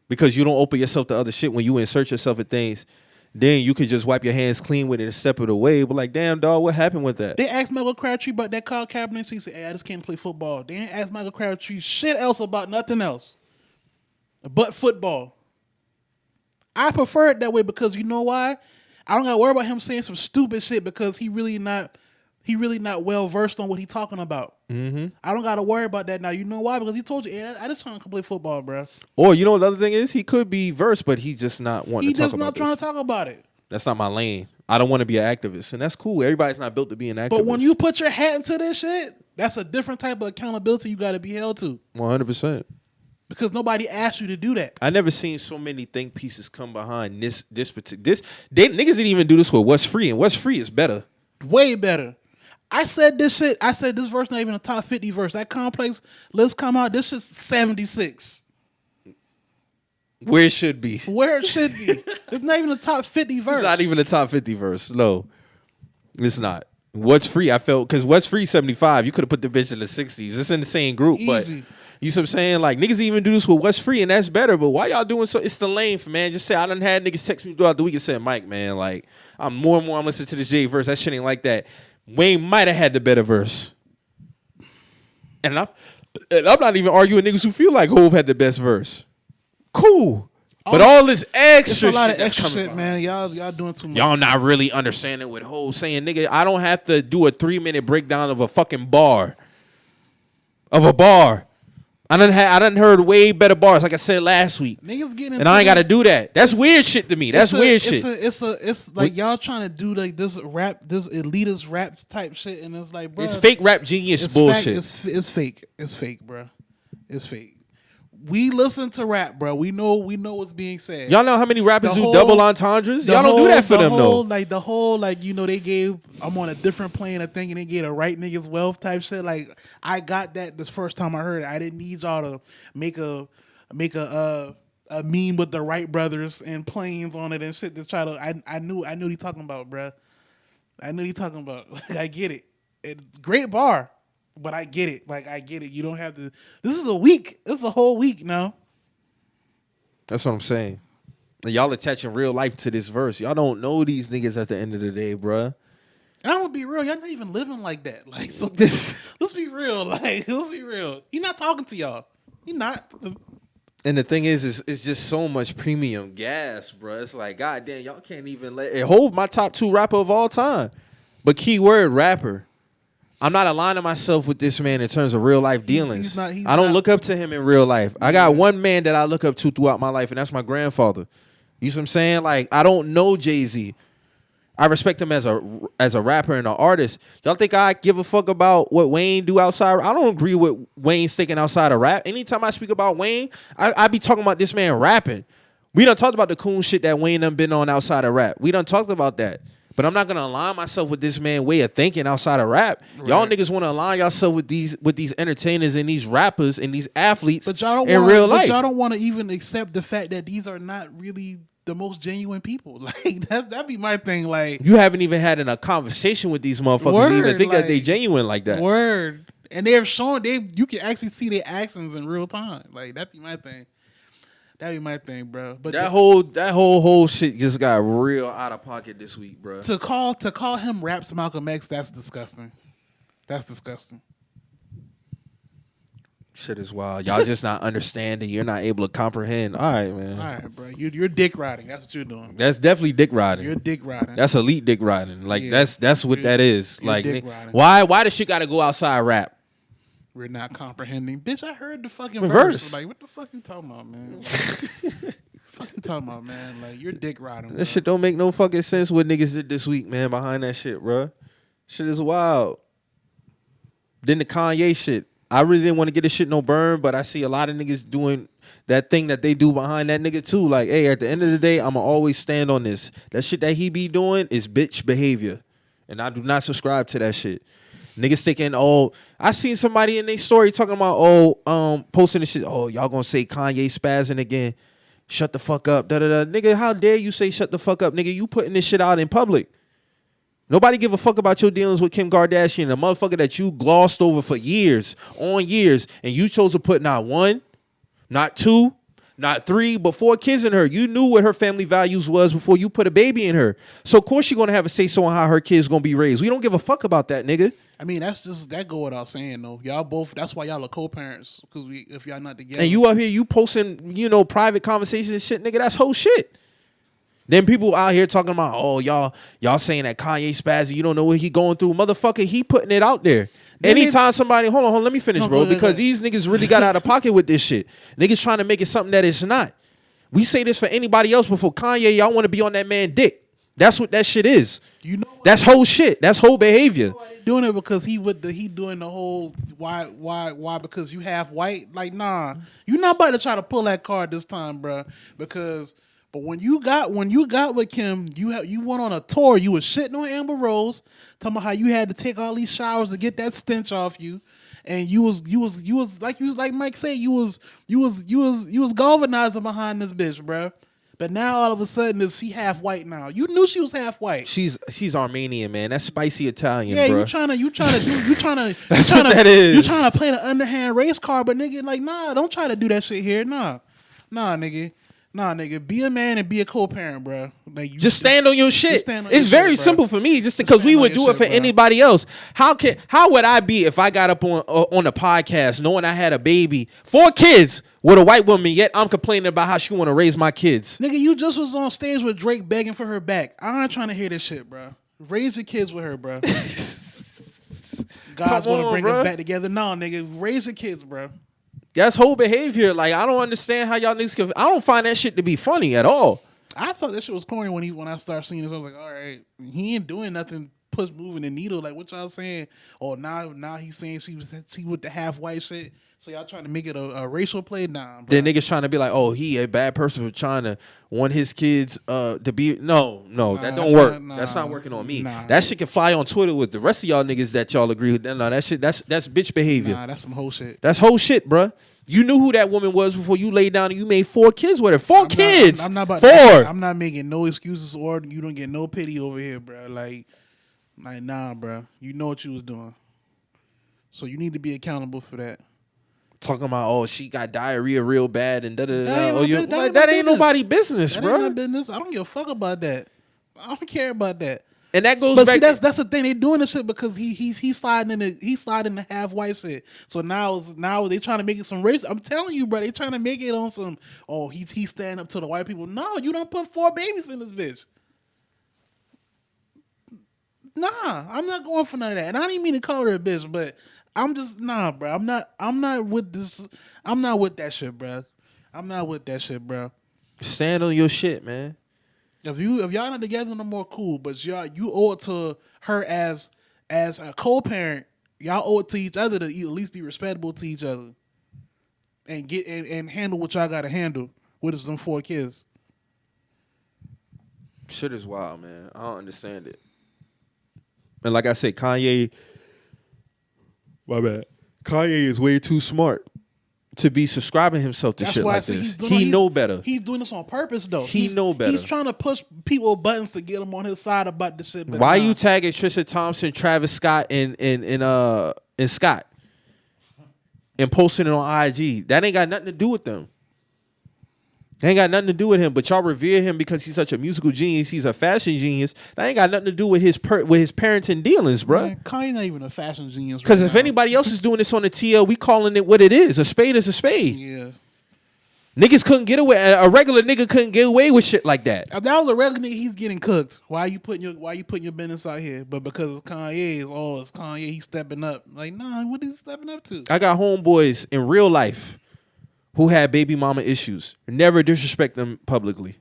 Because you don't open yourself to other shit when you insert yourself in things. Then you could just wipe your hands clean with it and step it away. But like, damn, dog, what happened with that? They asked Michael Crabtree about that Kyle Kaepernick. He said, hey, I just can't play football. They didn't ask Michael Crabtree shit else about nothing else but football. I prefer it that way because you know why? I don't gotta worry about him saying some stupid shit because he really not well versed on what he's talking about. Mm-hmm. I don't gotta worry about that now. You know why? Because he told you, hey, I just trying to play football, bro. Or you know what the other thing is? He could be versed, but he's just not wanting to talk about it. He's just not trying to talk about it. That's not my lane. I don't want to be an activist, and that's cool. Everybody's not built to be an activist. But when you put your hat into this shit, that's a different type of accountability you got to be held to. 100%. Because nobody asked you to do that. I never seen so many think pieces come behind this particular. Niggas didn't even do this with What's Free, and What's Free is better. Way better. I said this shit. I said this verse not even a top 50 verse. That Complex, let's come out. This shit's 76. Where it should be. Where it should be. It's not even a top 50 verse. It's not even a top 50 verse. No, it's not. What's Free? I felt because What's Free 75. You could have put the bitch in the 60s. It's in the same group, Easy. but you see what I'm saying? Like niggas even do this with What's Free, and that's better. But why y'all doing so? It's the length, man. Just say I done had niggas text me throughout the week and said, Mike, man, like I'm more and more I'm listening to this Jay verse. That shit ain't like that. Wayne might have had the better verse, and I'm not even arguing niggas who feel like Hove had the best verse. Cool. But all this extra it's a lot shit of extra that's coming shit, from. man. Y'all doing too much. Y'all not really understanding what Hov saying, nigga. I don't have to do a 3-minute breakdown of a fucking bar. Of a bar. I done heard way better bars, like I said last week. Niggas getting and I ain't got to do that. That's weird shit to me. That's weird shit. It's like y'all trying to do like this rap, this elitist rap type shit, and it's like, bro, It's fake rap genius bullshit. It's fake. It's fake, bro. It's fake. We listen to rap, bro. We know what's being said. Y'all know how many rappers do double entendres? Y'all don't do that for them, though. Like, you know, they gave, I'm on a different plane of thinking they gave a right niggas wealth type shit. Like, I got that this first time I heard it. I didn't need y'all to make a meme with the Wright brothers and planes on it and shit to try to, I knew what he talking about, bro. I knew what he talking about. Like, I get it. It's great bar. But I get it. Like, I get it. You don't have to. This is a week. This is a whole week now. That's what I'm saying. And y'all attaching real life to this verse. Y'all don't know these niggas at the end of the day, bruh. And I'm gonna be real. Y'all not even living like that. Like, so let's be real. Like, let's be real. He not talking to y'all. He not. And the thing is it's just so much premium gas, bruh. It's like, goddamn, y'all can't even let it. Hov my top 2 rapper of all time. But keyword rapper. I'm not aligning myself with this man in terms of real life dealings. I don't look up to him in real life. I got one man that I look up to throughout my life, and that's my grandfather. You see what I'm saying? Like, I don't know Jay-Z. I respect him as a rapper and an artist. Y'all think I give a fuck about what Wayne do outside? I don't agree with Wayne sticking outside of rap. Anytime I speak about Wayne, I be talking about this man rapping. We done talked about the cool shit that Wayne done been on outside of rap. We done talked about that. But I'm not gonna align myself with this man way of thinking outside of rap. Right. Y'all niggas want to align yourself with these entertainers and these rappers and these athletes but y'all don't in real life. But y'all don't want to even accept the fact that these are not really the most genuine people. Like, that'd be my thing. Like, you haven't even had a conversation with these motherfuckers to even think that they genuine like that. Word. And they're showing you can actually see their actions in real time. Like, that'd be my thing. That'd be my thing, bro. But that whole shit just got real out of pocket this week, bro. To call him Raps Malcolm X, that's disgusting. That's disgusting. Shit is wild. Y'all just not understanding. You're not able to comprehend. All right, man. All right, bro. You're dick riding. That's what you're doing. That's definitely dick riding. You're dick riding. That's elite dick riding. Like, yeah. that's what that is. You're like, dick riding. why the shit got to go outside rap? We're not comprehending. Bitch, I heard the fucking verse. Like, what the fuck you talking about, man? What the fuck you talking about, man? Like, you're dick riding. That shit don't make no fucking sense what niggas did this week, man, behind that shit, bro. Shit is wild. Then the Kanye shit. I really didn't want to get this shit no burn, but I see a lot of niggas doing that thing that they do behind that nigga too. Like, hey, at the end of the day, I'ma always stand on this. That shit that he be doing is bitch behavior. And I do not subscribe to that shit. Niggas thinking, I seen somebody in their story talking about, posting this shit. Oh, y'all gonna say Kanye spazzing again. Shut the fuck up. Da-da-da. Nigga, how dare you say shut the fuck up? Nigga, you putting this shit out in public. Nobody give a fuck about your dealings with Kim Kardashian, a motherfucker that you glossed over for years, on years, and you chose to put not 1, not 2, not 3, but 4 kids in her. You knew what her family values was before you put a baby in her. So, of course, you're going to have a say-so on how her kid's going to be raised. We don't give a fuck about that, nigga. I mean, that go without saying, though. Y'all both, that's why y'all are co-parents, because if y'all not together. And you up here, you posting, private conversations and shit, nigga, that's whole shit. Then people out here talking about, y'all saying that Kanye spazzy, you don't know what he going through. Motherfucker, he putting it out there. Anytime somebody, hold on, let me finish, bro. Because these niggas really got out of pocket with this shit. Niggas trying to make it something that it's not. We say this for anybody else before Kanye, y'all want to be on that man dick. That's what that shit is. That's whole shit. That's whole behavior. Doing it because he doing the whole why because you half white. Like, nah. You not about to try to pull that card this time, bro. Because But when you got with Kim, you went on a tour. You was shitting on Amber Rose, talking about how you had to take all these showers to get that stench off you, and you was like Mike said, you was galvanizing behind this bitch, bro. But now all of a sudden, she half white now. You knew she was half white. She's Armenian, man. That's spicy Italian, yeah, bro. you trying to That's what that is. You trying to play the underhand race card, but nigga, like, nah, don't try to do that shit here, nah, nigga. Nah, nigga, be a man and be a co-parent, bro. Like, you just stand on your shit. It's very shit, simple for me, just because we would do it for anybody else. How would I be if I got up on a podcast knowing I had a baby, 4 kids with a white woman, yet I'm complaining about how she want to raise my kids? Nigga, you just was on stage with Drake begging for her back. I'm not trying to hear this shit, bro. Raise your kids with her, bro. God's gonna bring us back together. No, nigga, raise your kids, bro. That's whole behavior. Like, I don't understand how y'all niggas can. I don't find that shit to be funny at all. I thought that shit was corny when I started seeing this. I was like, all right, he ain't doing nothing, moving the needle. Like, what y'all saying? Oh, now he's saying she with the half white shit. So y'all trying to make it a racial play? Nah, bro. Then niggas trying to be like, oh, he a bad person for trying to want his kids to be. No, that don't work. That's not working on me. That shit can fly on Twitter with the rest of y'all niggas that y'all agree with. No, that shit, that's bitch behavior. Nah, that's some whole shit. That's whole shit, bruh. You knew who that woman was before you laid down and you made 4 kids with her. 4 kids. I'm not about 4. I'm not making no excuses or you don't get no pity over here, bro. Like nah, bro. You know what you was doing. So you need to be accountable for that. Talking about, oh, she got diarrhea real bad and da-da-da. That ain't nobody's business, that bro. Ain't my business. I don't give a fuck about that. I don't care about that. And that goes but back. See, that's the thing. They doing this shit because he's sliding in the half white shit. So now they trying to make it some race. I'm telling you, bro. They trying to make it on some. Oh, he's standing up to the white people. No, you don't put 4 babies in this bitch. Nah, I'm not going for none of that. And I didn't mean to call her a bitch, but I'm just bro. I'm not with this. I'm not with that shit, bro. I'm not with that shit, bro. Stand on your shit, man. If y'all not together no more, cool. But you owe it to her as a co-parent. Y'all owe it to each other to at least be respectable to each other, and get and handle what y'all got to handle with them 4 kids. Shit is wild, man. I don't understand it. And like I said, Kanye. My bad. Kanye is way too smart to be subscribing himself to shit like this. He know better. He's doing this on purpose, though. He know better. He's trying to push people buttons to get him on his side about this shit. Why you tagging Trisha Thompson, Travis Scott, and Scott, and posting it on IG? That ain't got nothing to do with them. Ain't got nothing to do with him, but y'all revere him because he's such a musical genius. He's a fashion genius. That ain't got nothing to do with his parenting dealings, bro. Kanye not even a fashion genius. Because if anybody else is doing this on the TL, we calling it what it is. A spade is a spade. Yeah. Niggas couldn't get away. A regular nigga couldn't get away with shit like that. If that was a regular nigga, he's getting cooked. Why you putting your business out here? But because it's Kanye, it's Kanye. He's stepping up. Like, nah, what is he stepping up to? I got homeboys in real life who had baby mama issues. Never disrespect them publicly.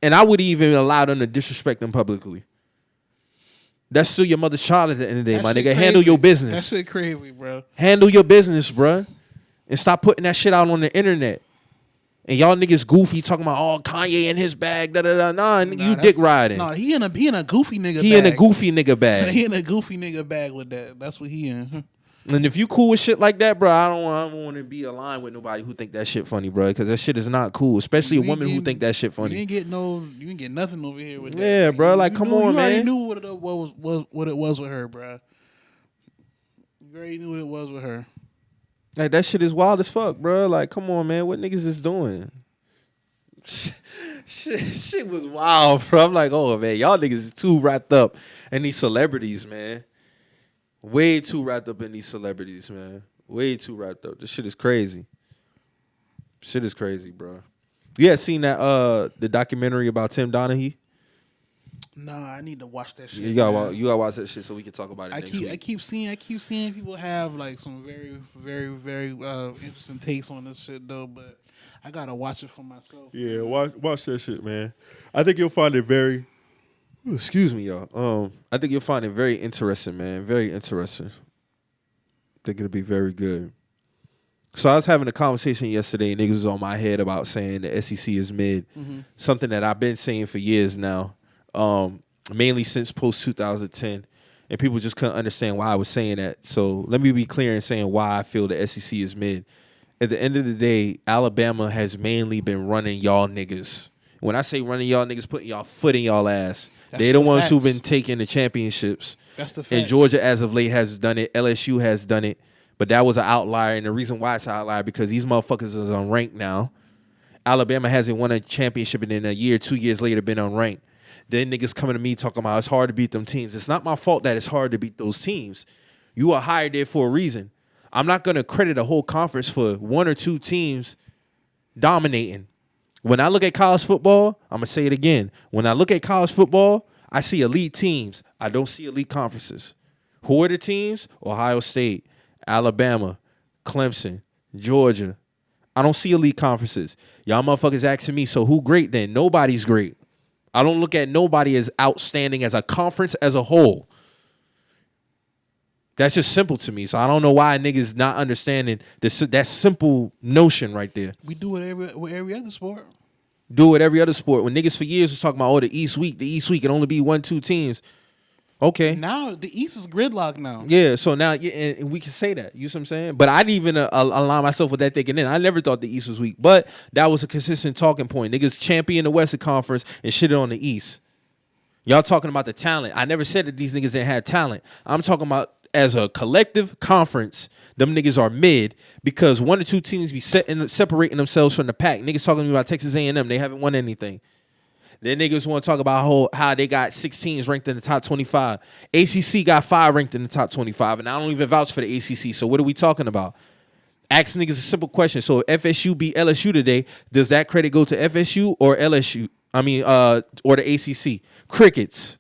And I would even allow them to disrespect them publicly. That's still your mother's child at the end of the day, my nigga. Crazy. Handle your business. That shit crazy, bro. Handle your business, bro. And stop putting that shit out on the internet. And y'all niggas goofy talking about, oh, Kanye in his bag, da-da-da. Nah, you dick riding. Nah, he in a goofy nigga bag. He in a goofy nigga bag. He in a goofy nigga bag with that. That's what he in. And if you cool with shit like that, bro, I don't want to be aligned with nobody who think that shit funny, bro, because that shit is not cool, especially a woman who think that shit funny. You didn't get nothing over here with that. Yeah, bro, like, come on, man. You already knew what it was with her, bro. You already knew what it was with her. Like, that shit is wild as fuck, bro. Like, come on, man. What niggas is doing? Shit was wild, bro. I'm like, oh, man, y'all niggas is too wrapped up in these celebrities, man. Way too wrapped up in these celebrities, man. Way too wrapped up. This shit is crazy. Shit is crazy, bro. You had seen that the documentary about Tim Donaghy? Nah, I need to watch that shit. Yeah, you gotta watch that shit so we can talk about it next week. I keep seeing people have like some very, very, very interesting takes on this shit though, but I gotta watch it for myself. Yeah, watch that shit, man. I think you'll find it very. Excuse me, y'all. I think you'll find it very interesting, man. Very interesting. I think it'll be very good. So I was having a conversation yesterday, and niggas was on my head about saying the SEC is mid. Something that I've been saying for years now, mainly since post 2010, and people just couldn't understand why I was saying that. So let me be clear in saying why I feel the SEC is mid. At the end of the day, Alabama has mainly been running y'all niggas. When I say running y'all niggas, putting y'all foot in y'all ass. They're the ones who've been taking the championships. That's the facts. And Georgia, as of late, has done it. LSU has done it. But that was an outlier, and the reason why it's an outlier because these motherfuckers is unranked now. Alabama hasn't won a championship, and then a year, 2 years later, been unranked. Then niggas coming to me talking about it's hard to beat them teams. It's not my fault that it's hard to beat those teams. You are hired there for a reason. I'm not going to credit a whole conference for one or two teams dominating. When I look at college football, I'm going to say it again. When I look at college football, I see elite teams. I don't see elite conferences. Who are the teams? Ohio State, Alabama, Clemson, Georgia. I don't see elite conferences. Y'all motherfuckers asking me, so who great then? Nobody's great. I don't look at nobody as outstanding as a conference as a whole. That's just simple to me. So I don't know why niggas not understanding this, that simple notion right there. We do it with every other sport. Do it every other sport. When niggas for years was talking about, the East week can only be 1-2 teams. Okay. Now the East is gridlock now. Yeah, so now and we can say that. You see what I'm saying? But I didn't even align myself with that thinking in. I never thought the East was weak. But that was a consistent talking point. Niggas champion the Western Conference and shit on the East. Y'all talking about the talent. I never said that these niggas didn't have talent. I'm talking about as a collective conference, them niggas are mid because one or two teams be separating themselves from the pack. Niggas talking to me about Texas A&M. They haven't won anything. Then niggas want to talk about how they got 6 teams ranked in the top 25. ACC got 5 ranked in the top 25, and I don't even vouch for the ACC. So what are we talking about? Ask niggas a simple question. So if FSU beat LSU today, does that credit go to FSU or LSU? Or the ACC? Crickets.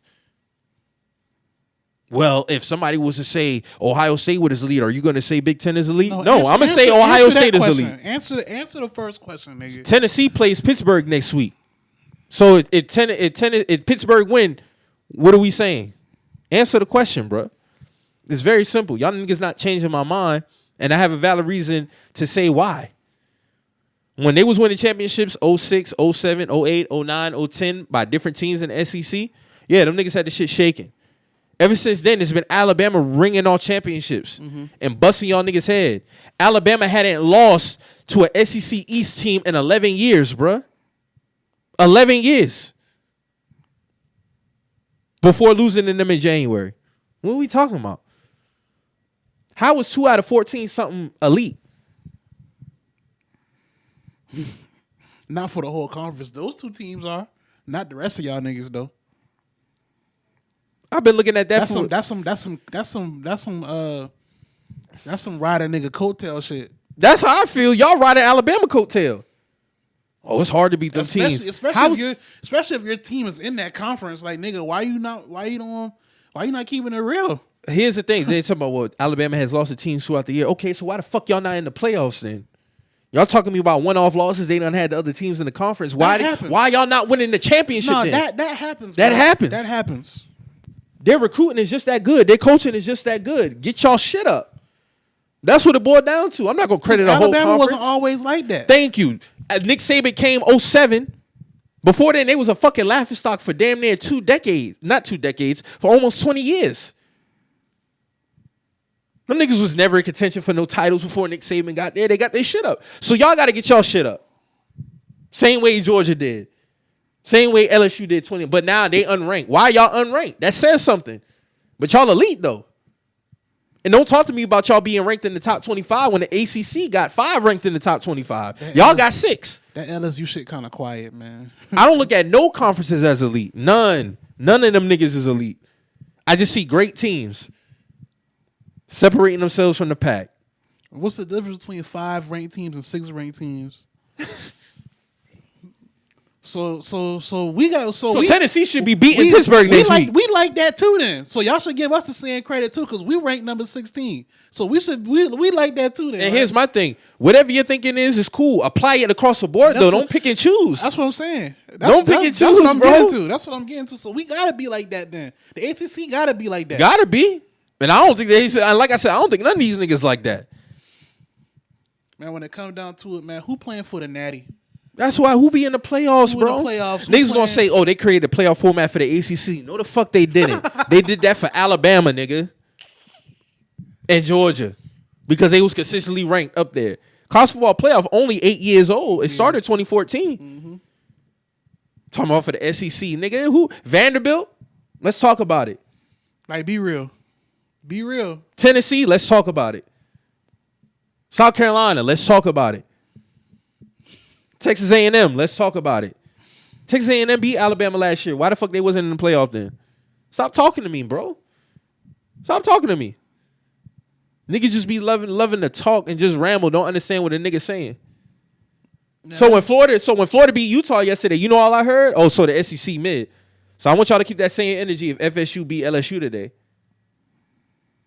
Well, if somebody was to say Ohio State is elite, are you going to say Big Ten is elite? No, I'm going to say Ohio State is elite. Answer the first question, nigga. Tennessee plays Pittsburgh next week. So if Pittsburgh win, what are we saying? Answer the question, bro. It's very simple. Y'all niggas not changing my mind, and I have a valid reason to say why. When they was winning championships 06, 07, 08, 09, 010 by different teams in the SEC, yeah, them niggas had the shit shaking. Ever since then, it's been Alabama ringing all championships and busting y'all niggas' head. Alabama hadn't lost to a SEC East team in 11 years, bruh. 11 years. Before losing to them in January. What are we talking about? How was 2 out of 14 something elite? Not for the whole conference. Those 2 teams are. Not the rest of y'all niggas though. I've been looking at that. That's some rider nigga coattail shit. That's how I feel. Y'all riding Alabama coattail. Oh, it's hard to beat them teams. Especially if your team is in that conference. Like, nigga, why you not keeping it real? Here's the thing. They talking about what Alabama has lost to teams throughout the year. Okay, so why the fuck y'all not in the playoffs then? Y'all talking to me about one-off losses. They done had the other teams in the conference. Why y'all not winning the championship? No, then? that happens. That bro. happens. That happens. Their recruiting is just that good. Their coaching is just that good. Get y'all shit up. That's what it boiled down to. I'm not gonna credit a whole conference. Alabama wasn't always like that. Thank you. Nick Saban came 07. Before then, they was a fucking laughingstock for damn near 2 decades. Not 2 decades, for almost 20 years. Them niggas was never in contention for no titles before Nick Saban got there. They got their shit up. So y'all got to get y'all shit up. Same way Georgia did. Same way LSU did 20. But now they unranked. Why y'all unranked? That says something. But y'all elite, though. And don't talk to me about y'all being ranked in the top 25 when the ACC got 5 ranked in the top 25. Y'all got 6. That LSU shit kind of quiet, man. I don't look at no conferences as elite. None of them niggas is elite. I just see great teams separating themselves from the pack. What's the difference between 5 ranked teams and 6 ranked teams? So Tennessee should be beating Pittsburgh next week. We like that too then. So y'all should give us the same credit too, because we ranked number 16. So we like that too then. And here's my thing. Whatever your thinking is cool. Apply it across the board though. Don't pick and choose. That's what I'm saying. Don't pick and choose, that's what I'm bro. getting to. That's what I'm getting to. So we gotta be like that then. The ACC gotta be like that. Gotta be. And I don't think like I said, I don't think none of these niggas like that. Man, when it comes down to it, man, who playing for the Natty? That's why who be in the playoffs, Who in bro? the playoffs? Who Niggas gonna playing? say, oh, they created a playoff format for the ACC. No, the fuck they didn't. They did that for Alabama, nigga, and Georgia, because they was consistently ranked up there. College football playoff only 8 years old. It started 2014. Mm-hmm. Talking about for the SEC, nigga. Who? Vanderbilt? Let's talk about it. Like, be real. Be real. Tennessee? Let's talk about it. South Carolina? Let's talk about it. Texas A&M? Let's talk about it. Texas A&M beat Alabama last year. Why the fuck they wasn't in the playoff then? Stop talking to me, bro. Stop talking to me. Niggas just be loving to talk and just ramble. Don't understand what a nigga saying. Nah. So when Florida beat Utah yesterday, you know all I heard? Oh, so the SEC mid. So I want y'all to keep that same energy if FSU beat LSU today.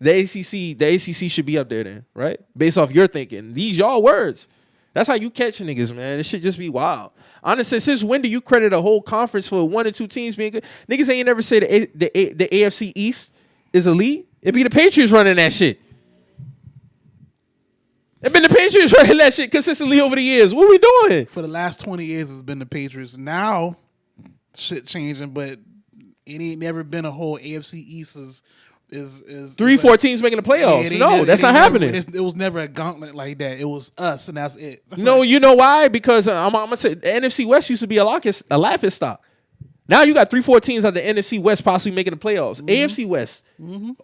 The ACC should be up there then, right? Based off your thinking. These y'all words. That's how you catch niggas, man. This should just be wild. Honestly, since when do you credit a whole conference for 1 or 2 teams being good? Niggas ain't never say the AFC East is elite. It be the Patriots running that shit. It been the Patriots running that shit consistently over the years. What we doing? For the last 20 years, it's been the Patriots. Now, shit changing, but it ain't never been a whole AFC East is 3-4 teams making the playoffs. No, that's not happening. It was never a gauntlet like that. It was us, and that's it. No, you know why? Because I'm gonna say the NFC West used to be a laughing stock. Now you got 3-4 teams out the NFC West possibly making the playoffs. AFC West,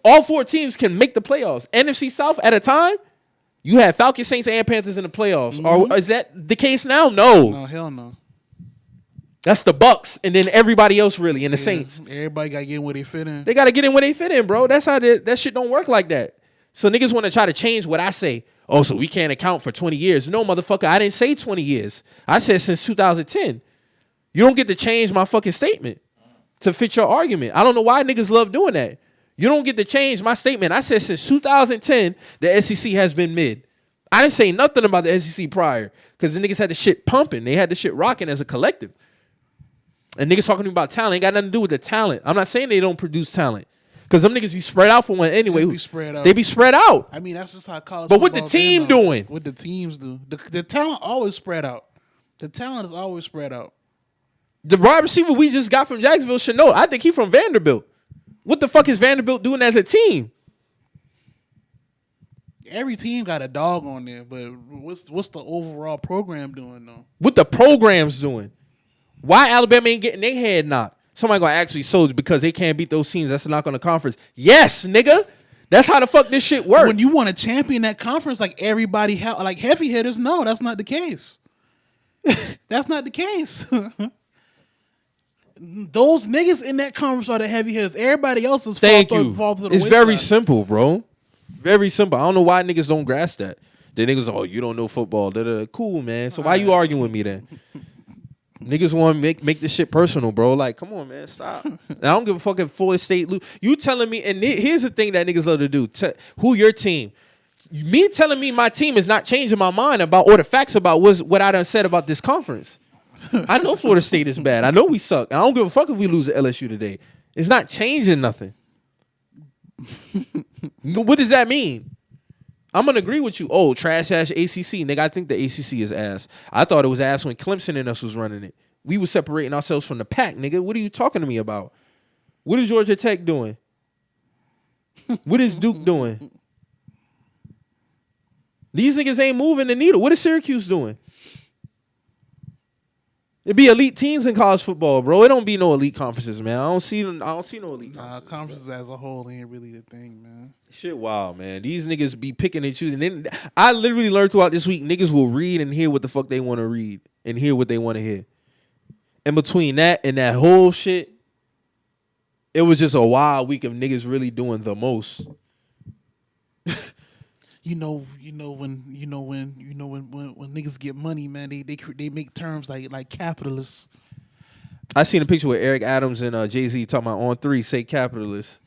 all 4 teams can make the playoffs. NFC South at a time, you had Falcons, Saints, and Panthers in the playoffs. Or is that the case now? No. No, hell no. That's the Bucks, and then everybody else really, and the Saints. Everybody got to get in where they fit in. They got to get in where they fit in, bro. That's how that shit don't work like that. So niggas want to try to change what I say. Oh, so we can't account for 20 years. No, motherfucker, I didn't say 20 years. I said since 2010. You don't get to change my fucking statement to fit your argument. I don't know why niggas love doing that. You don't get to change my statement. I said since 2010, the SEC has been mid. I didn't say nothing about the SEC prior because the niggas had the shit pumping. They had the shit rocking as a collective. And niggas talking to me about talent ain't got nothing to do with the talent. I'm not saying they don't produce talent. Because them niggas be spread out for one anyway. They be spread out. They be spread out. I mean, that's just how college But what the football team is now. doing? What the teams do. The talent always spread out. The talent is always spread out. The wide receiver we just got from Jacksonville should know. I think he from Vanderbilt. What the fuck is Vanderbilt doing as a team? Every team got a dog on there, but what's the overall program doing though? What the program's doing? Why Alabama ain't getting their head knocked? Somebody gonna ask me, so because they can't beat those teams, that's not on the conference. Yes, nigga. That's how the fuck this shit works. When you want to champion that conference, like everybody, like heavy hitters, no, that's not the case. That's not the case. Those niggas in that conference are the heavy hitters. Everybody else is Thank you. fall to the It's wayside. very simple, bro. Very simple. I don't know why niggas don't grasp that. The niggas, oh, you don't know football. Da-da-da. Cool, man. So why you arguing with me then? Niggas want to make this shit personal, bro. Like, come on, man, stop. And I don't give a fuck if Florida State lose. You telling me, and here's the thing that niggas love to do. Who your team? Me telling me my team is not changing my mind about, or the facts about what I done said about this conference. I know Florida State is bad. I know we suck. And I don't give a fuck if we lose to LSU today. It's not changing nothing. What does that mean? I'm gonna agree with you. Oh, trash ass ACC, nigga. I think the ACC is ass. I thought it was ass when Clemson and us was running it. We was separating ourselves from the pack, nigga. What are you talking to me about? What is Georgia Tech doing? What is Duke doing? These niggas ain't moving the needle. What is Syracuse doing? It be elite teams in college football, bro. It don't be no elite conferences, man. I don't see no elite conferences. Conferences as a whole ain't really the thing, man. Shit wild, man. These niggas be picking and choosing. Then I literally learned throughout this week, niggas will read and hear what the fuck they want to read and hear what they want to hear. In between that and that whole shit, it was just a wild week of niggas really doing the most. When niggas get money, man, they make terms like capitalists. I seen a picture with Eric Adams and Jay-Z talking about on 3, say capitalist.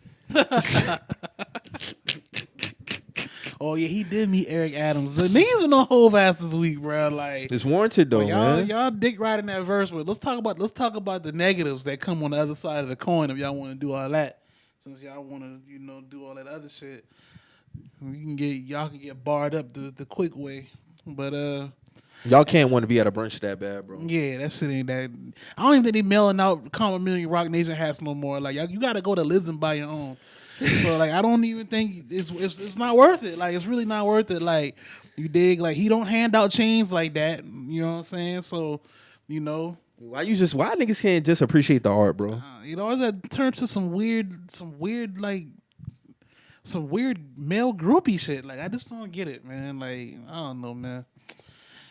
Oh yeah, he did meet Eric Adams. The niggas in the whole ass this week, bro. Like It's warranted though, man. y'all dick right in that verse. But let's talk about the negatives that come on the other side of the coin. If y'all want to do all that, since y'all want to do all that other shit, y'all can get barred up the quick way. But Y'all can't want to be at a brunch that bad, bro. yeah, that shit ain't that. I don't even think they mailing out Common Million Rock Nation hats no more. Like you got to go to Liz and buy your own. So like I don't even think it's not worth it. Like it's really not worth it. Like you dig? Like he don't hand out chains like that. You know what I'm saying? So you know. Why niggas can't just appreciate the art, bro? You know, it's that turn to some weird male groupie shit. Like I just don't get it, man. Like I don't know, man.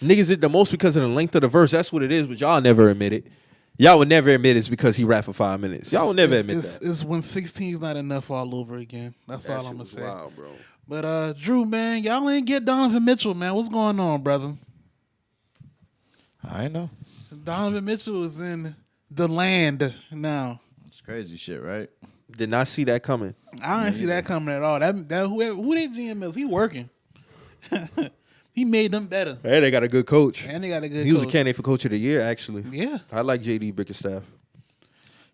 Niggas did the most because of the length of the verse. That's what it is, but y'all never admit it. Y'all would never admit it's because he rapped for 5 minutes. Y'all would never admit that. It's when 16's not enough all over again. That's all I'm gonna say. Wow, bro. But Drew, man, y'all ain't get Donovan Mitchell, man. What's going on, brother? I know. Donovan Mitchell is in the land now. It's crazy shit, right? Did not see that coming. I didn't see that coming at all. That who they GM is? He working. He made them better. Hey, they got a good coach. And they got a good He was a coach. candidate for coach of the year, actually. Yeah. I like JD Bickerstaff.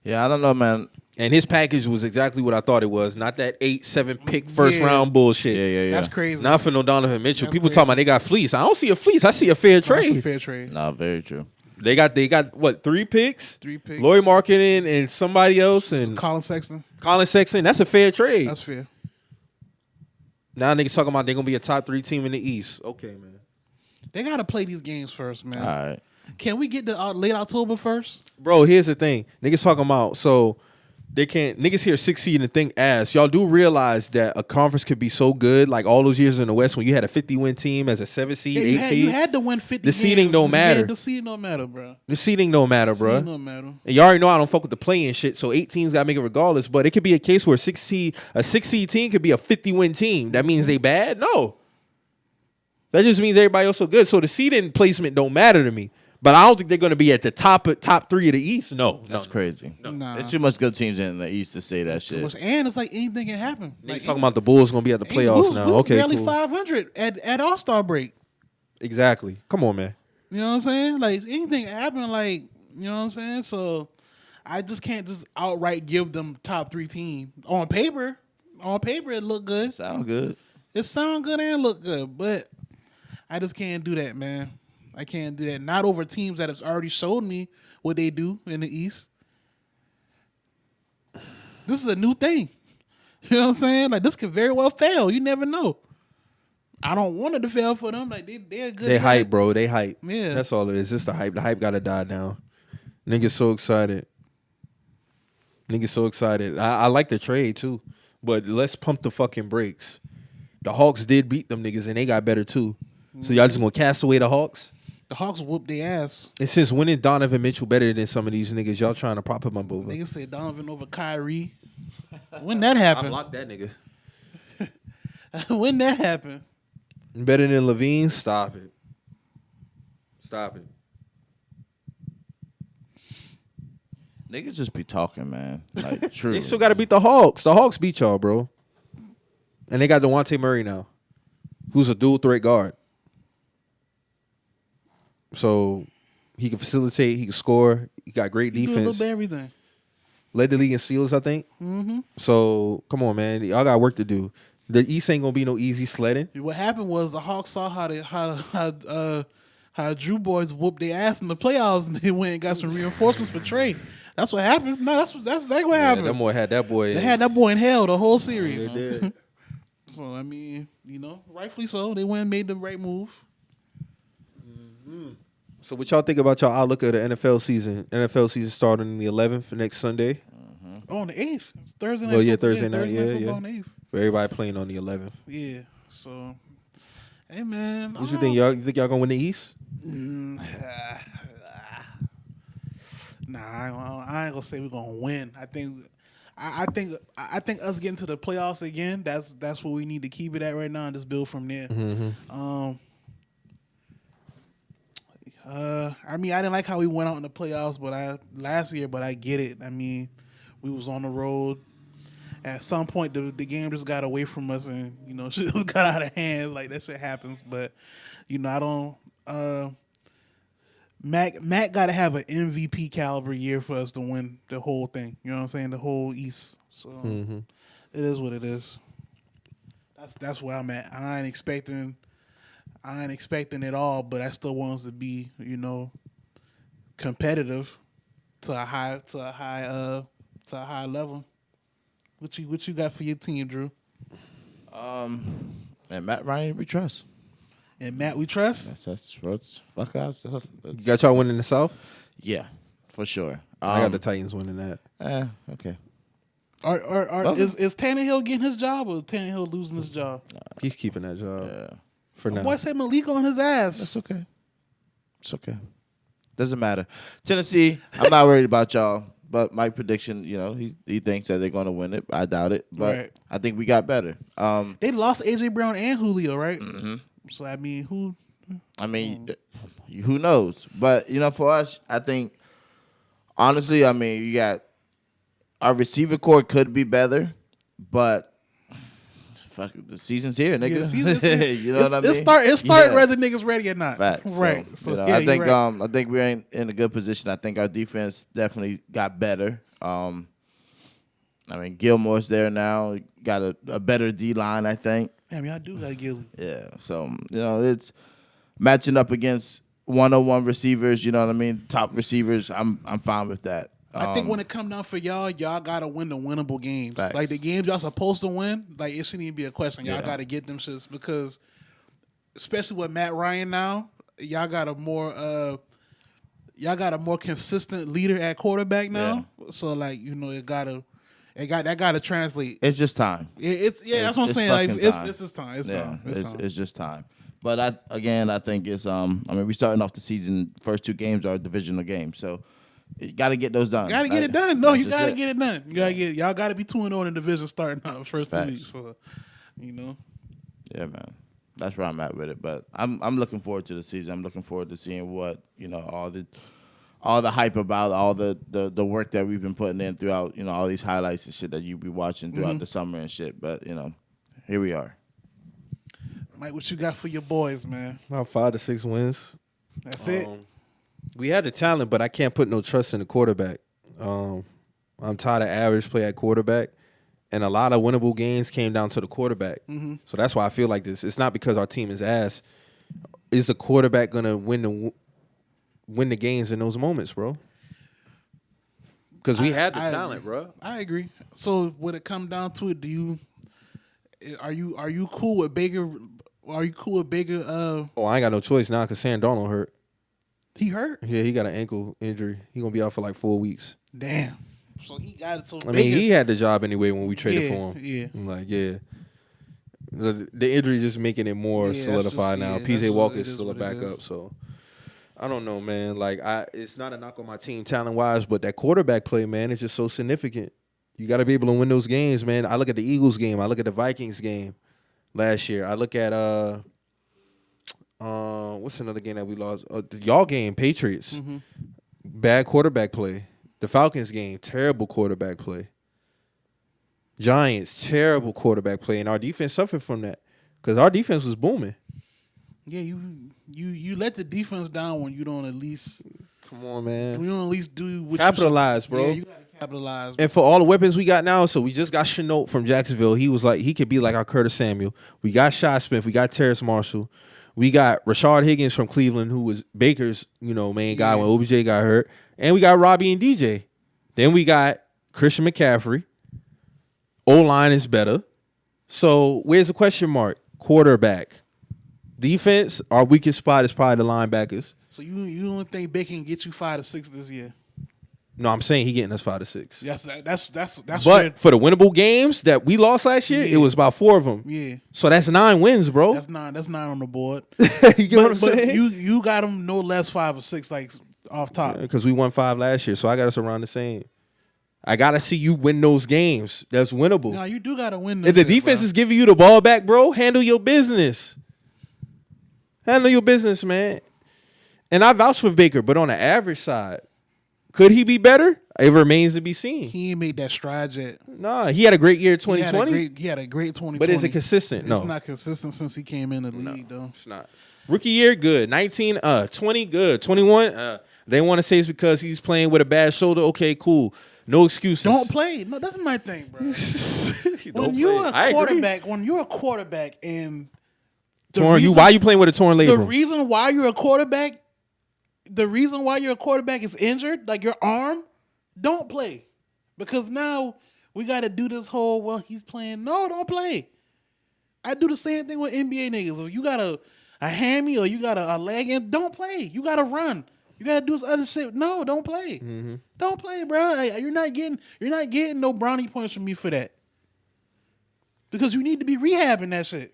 Yeah, I don't know, man. And his package was exactly what I thought it was. Not that 8-7 pick first round bullshit. Yeah. That's crazy. Not for no Donovan Mitchell. That's People crazy. talking about they got fleece. I don't see a fleece. I see a fair That's trade. a fair trade. No, very true. They got what, 3 picks? 3 picks. Lloyd Marketing and somebody else and Colin Sexton. Colin Sexton. That's a fair trade. That's fair. Now niggas talking about they're gonna be a top 3 team in the East. Okay, man. They gotta play these games first, man. All right. Can we get to late October first? Bro, here's the thing. Niggas talking about so they can't niggas here 6 seed and think ass. Y'all do realize that a conference could be so good, like all those years in the West when you had a 50-win team as a 7 seed, 8 seed. You had to win 50 The seeding games. don't matter. Yeah, the seeding don't matter, bro. The seeding don't matter, bro. Seeding don't matter. And you already know I don't fuck with the play-in shit, so 8 teams gotta make it regardless. But it could be a case where a 6 seed team could be a 50-win team. That means they bad? No. That just means everybody else so good. So the seeding placement don't matter to me. But I don't think they're going to be at the top 3 of the East. No, That's crazy. Nah. There's too much good teams in the East to say that Too shit. much. And it's like anything can happen. Niggas Like, talking about the Bulls going to be at the playoffs now. We was Okay, barely cool. 500 at All-Star break. Exactly. Come on, man. You know what I'm saying? Like anything can happen. Like you know what I'm saying. So I just can't just outright give them top 3 team on paper. On paper, it look good. Sound good. It sound good and look good, but I just can't do that, man. I can't do that. Not over teams that have already showed me what they do in the East. This is a new thing. You know what I'm saying? Like this could very well fail. You never know. I don't want it to fail for them. Like they're good. They hype, bro. They hype. Yeah. That's all it is. It's the hype. The hype got to die down. Niggas so excited. Niggas so excited. I like the trade, too. But let's pump the fucking brakes. The Hawks did beat them niggas, and they got better, too. So y'all just going to cast away the Hawks? The Hawks whooped their ass. And since when is Donovan Mitchell better than some of these niggas? Y'all trying to prop him up over. Niggas say Donovan over Kyrie. When that happened? I blocked that nigga. When that happened? Better than Levine? Stop it. Stop it. Niggas just be talking, man. Like, true. They still got to beat the Hawks. The Hawks beat y'all, bro. And they got DeJounte Murray now, who's a dual threat guard. So he can facilitate, he can score, he got great You do a little defense. bit of everything. Led the league in steals, I think. Mm-hmm. So come on, man, y'all got work to do. The East ain't gonna be no easy sledding. What happened was the Hawks saw how Drew boys whooped their ass in the playoffs, and they went and got some reinforcements for Trey. That's what happened. No, that's exactly what happened. That boy had that boy. They had that boy in hell the whole series. They did. So I mean, rightfully so. They went and made the right move. So what y'all think about y'all outlook of the NFL season? NFL season starting on the 11th for next Sunday. Oh, on the 8th. It's Thursday night. Oh yeah, football. Thursday night. Thursday Yeah, night football yeah. on the 8th. For everybody playing on the 11th. Yeah. So, hey man, What you think? You think y'all gonna win the East? Nah, I ain't gonna say we're gonna win. I think us getting to the playoffs again. That's what we need to keep it at right now and just build from there. I mean, I didn't like how we went out in the playoffs, last year, but I get it. I mean, we was on the road. At some point, the game just got away from us, and shit got out of hand. Like that shit happens, but I don't. Mac got to have an MVP caliber year for us to win the whole thing. You know what I'm saying? The whole East. So it is what it is. That's where I'm at. I ain't expecting. I ain't expecting it all, but I still want us to be, competitive to a high level. What you got for your team, Drew? And Matt Ryan, we trust. And Matt, we trust. That's fuck us. You got y'all winning the South? Yeah, for sure. I got the Titans winning that. Okay. Is Tannehill getting his job or is Tannehill losing his job? He's keeping that job. Yeah. For now. Boy, say Malik on his ass. That's okay. It's okay. Doesn't matter. Tennessee, I'm not worried about y'all. But my prediction, he thinks that they're going to win it. I doubt it. But Right. I think we got better. They lost A.J. Brown and Julio, right? Mm-hmm. So, I mean, who knows? But, for us, I think, honestly, you got our receiver core could be better. But fuck, the season's here, nigga. Yeah, the season's here. You know what I mean? It's starting whether niggas ready or not. Facts. Right. So, So, I think right. I think we're in a good position. I think our defense definitely got better. Gilmore's there now. Got a better D line, I think. Damn, y'all do got Gilly. Yeah. So it's matching up against 101 receivers. You know what I mean? Top receivers. I'm fine with that. I think when it come down for y'all gotta win the winnable games. Facts. Like the games y'all supposed to win, like it shouldn't even be a question. Y'all gotta get them shits because, especially with Matt Ryan now, y'all got a more consistent leader at quarterback now. Yeah. So it gotta translate. It's just time. That's what I'm saying. Like it's just time. It's time. It's just time. But I think it's we starting off the season. First 2 games are divisional games, so. You got to get those done. Got to get it done. No, you got to get it done. Y'all got to be 2-0 in the division starting out first 2 weeks. So, Yeah, man. That's where I'm at with it. But I'm looking forward to the season. I'm looking forward to seeing what all the hype about all the work that we've been putting in throughout all these highlights and shit that you be watching throughout the summer and shit. But here we are. Mike, what you got for your boys, man? About 5 to 6 wins. That's it. We had the talent, but I can't put no trust in the quarterback. I'm tired of average play at quarterback, and a lot of winnable games came down to the quarterback. Mm-hmm. So that's why I feel like this. It's not because our team is ass. Is the quarterback gonna win the games in those moments, bro? Because we had the talent, agree. bro. I agree. So when it come down to it, are you cool with Baker? Are you cool with Baker? I ain't got no choice now because Sam Darnold hurt. He hurt? Yeah, he got an ankle injury. He gonna be out for like 4 weeks. Damn. So he got it. So he had the job anyway when we traded for him. Yeah. I'm like, yeah. The injury just making it more solidified now. PJ Walker is still a backup, so I don't know, man. Like it's not a knock on my team talent wise, but that quarterback play, man, is just so significant. You got to be able to win those games, man. I look at the Eagles game. I look at the Vikings game last year. I look at what's another game that we lost? Y'all game, Patriots. Mm-hmm. Bad quarterback play. The Falcons game, terrible quarterback play. Giants, terrible quarterback play, and our defense suffered from that because our defense was booming. Yeah, you let the defense down when you don't at least come on, man. We don't at least do what capitalize, bro. Yeah, you gotta capitalize. And for all the weapons we got now, so we just got Chenault from Jacksonville. He was like he could be like our Curtis Samuel. We got Shot Smith. We got Terrace Marshall. We got Rashard Higgins from Cleveland, who was Baker's, main guy when OBJ got hurt. And we got Robbie and DJ. Then we got Christian McCaffrey. O-line is better. So where's the question mark? Quarterback. Defense, our weakest spot is probably the linebackers. So you don't think Baker can get you 5 to 6 this year? No, I'm saying he getting us 5 to 6. Yes, that's. But for the winnable games that we lost last year, it was about 4 of them. Yeah. So that's 9 wins, bro. That's 9 on the board. You get what I'm saying? You got them no less 5 or 6 like off top. Because we won 5 last year, so I got us around the same. I gotta see you win those games. That's winnable. No, you do gotta win. If the defense is giving you the ball back, bro, handle your business. Handle your business, man. And I vouch for Baker, but on the average side, could he be better? It remains to be seen. He ain't made that stride yet. Nah, he had a great year 2020. He had a great 2020. But is it consistent? No. It's not consistent since he came in the league, though. It's not. Rookie year, good. 20, good. 21, they want to say it's because he's playing with a bad shoulder. Okay, cool. No excuses. Don't play. No, that's my thing, bro. When you're a quarterback and Why you playing with a torn labrum? The reason why you're a quarterback is injured, like your arm, don't play. Because now we got to do this whole, well, he's playing. No, don't play. I do the same thing with NBA niggas. If you got a hammy or you got a leg in, don't play. You got to run. You got to do this other shit. No, don't play. Mm-hmm. Don't play, bro. You're not getting no brownie points from me for that. Because you need to be rehabbing that shit.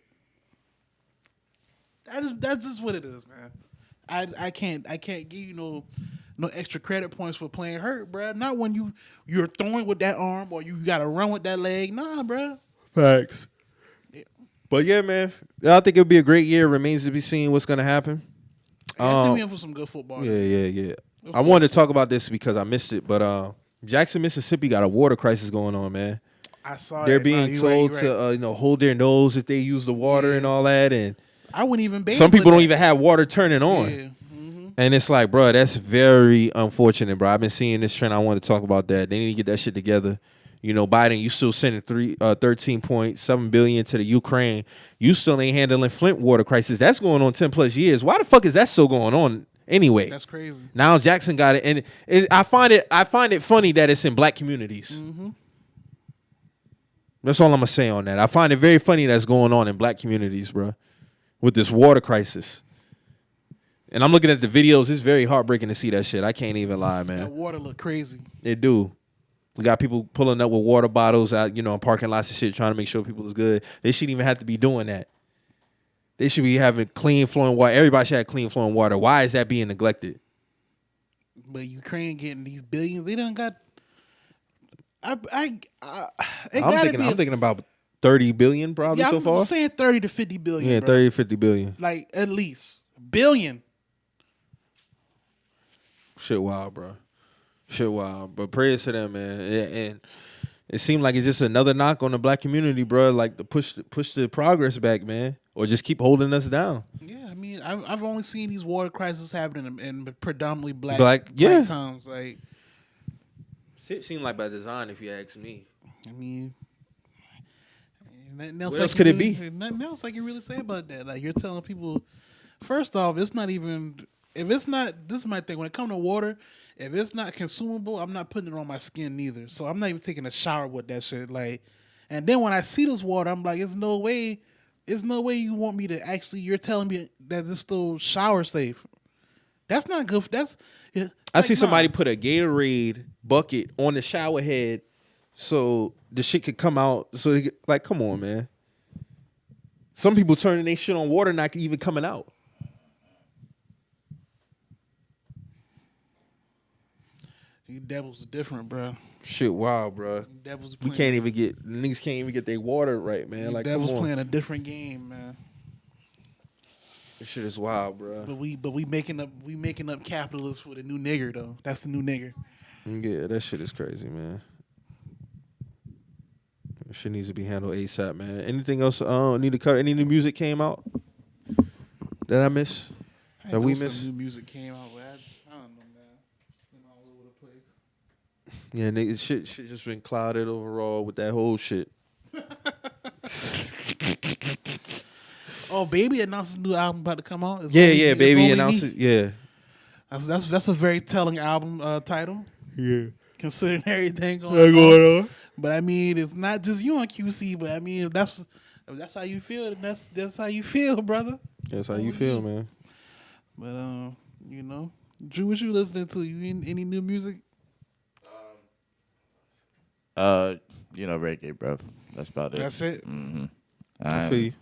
That's just what it is, man. I can't give you no extra credit points for playing hurt, bro. Not when you're throwing with that arm or you got to run with that leg. Nah, bro. Facts. Yeah. But yeah, man, I think it'll be a great year. Remains to be seen what's gonna happen. I think we have some good football. Yeah. I wanted to talk about this because I missed it, but Jackson, Mississippi got a water crisis going on, man. I saw they're being told to hold their nose if they use the water and all that, and I wouldn't even bathe. Some people don't even have water turning on. Yeah. Mm-hmm. And it's like, bro, that's very unfortunate, bro. I've been seeing this trend. I want to talk about that. They need to get that shit together. You know, Biden, you still sending $13.7 billion to the Ukraine. You still ain't handling Flint water crisis. That's going on 10 plus years. Why the fuck is that still going on anyway? That's crazy. Now Jackson got it, and I find it funny that it's in black communities. Mm-hmm. That's all I'm gonna say on that. I find it very funny that's going on in black communities, bro, with this water crisis. And I'm looking at the videos. It's very heartbreaking to see that shit. I can't even lie, man. That water look crazy. It do. We got people pulling up with water bottles out, in parking lots and shit, trying to make sure people is good. They shouldn't even have to be doing that. They should be having clean flowing water. Everybody should have clean flowing water. Why is that being neglected? But Ukraine getting these billions, they done got. I'm thinking about 30 billion probably so far. I'm saying 30 to 50 billion. Yeah, bro. 30 to 50 billion. Like at least billion. Shit wild, bro. Shit wild. But prayers to them, man. And it seemed like it's just another knock on the black community, bro. Like to push the progress back, man, or just keep holding us down. Yeah, I mean, I've only seen these water crises happening in predominantly black towns. Like, it seemed like by design, if you ask me. I mean, what else could it be? Nothing else I can really say about that. Like, you're telling people, first off, it's not even. If it's not, this is my thing. When it comes to water, if it's not consumable, I'm not putting it on my skin neither. So I'm not even taking a shower with that shit. Like, and then when I see this water, I'm like, there's no way you want me to actually. You're telling me that it's still shower safe. That's not good. I see somebody put a Gatorade bucket on the shower head so the shit could come out. So like, come on, man. Some people turning their shit on water not even coming out. These devils are different, bro. Shit, wow, bro. Niggas can't even get their water right, man. Like, devils playing a different game, man. This shit is wild, bro. But we making up capitalists for the new nigger though. That's the new nigger. Yeah, that shit is crazy, man. That shit needs to be handled ASAP, man. Anything else? Need to cover? Any new music came out that I miss? That we missed? New music came out. I don't know, man. It's been all over the place. Yeah, nigga, shit just been clouded overall with that whole shit. Oh, Baby announced his new album about to come out. Baby announced it. Yeah, that's a very telling album title. Yeah, considering everything going on. But I mean, it's not just you on QC. But I mean, if that's how you feel, then that's how you feel, brother. That's how you feel, man. But Drew, what you listening to? You any new music? Reggae, bro. That's about it. That's it. Mm-hmm. I feel you.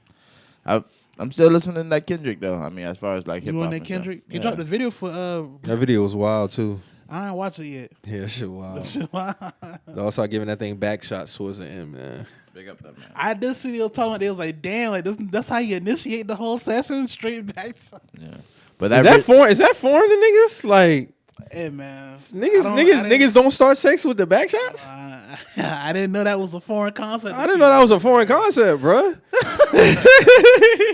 I'm still listening to that Kendrick though. I mean, as far as like hip hop. You on that Kendrick? He dropped a video for That video was wild too. I ain't watched it yet. Yeah, that shit wild. They all start giving that thing back shots towards the end, man. Big up that man. I did see they was talking about. They was like, damn, like that's how you initiate the whole session, straight back. Yeah, but is that foreign? Is that foreign to niggas? Like, hey man, niggas don't start sex with the back shots. I didn't know that was a foreign concept. I didn't know that was a foreign concept, bro.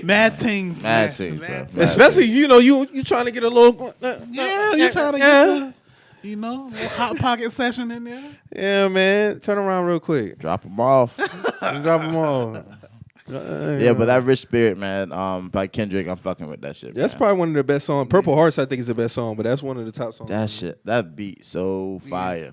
Mad things, bro. Especially you trying to get a little. You trying to get a little hot pocket session in there. Yeah, man. Turn around real quick. Drop them off. Drop them off. Yeah, but that Rich Spirit, man, by Kendrick, I'm fucking with that shit. That's man. probably one of the best songs. Purple Hearts, I think, is the best song, but that's one of the top songs. That shit, that beat so fire.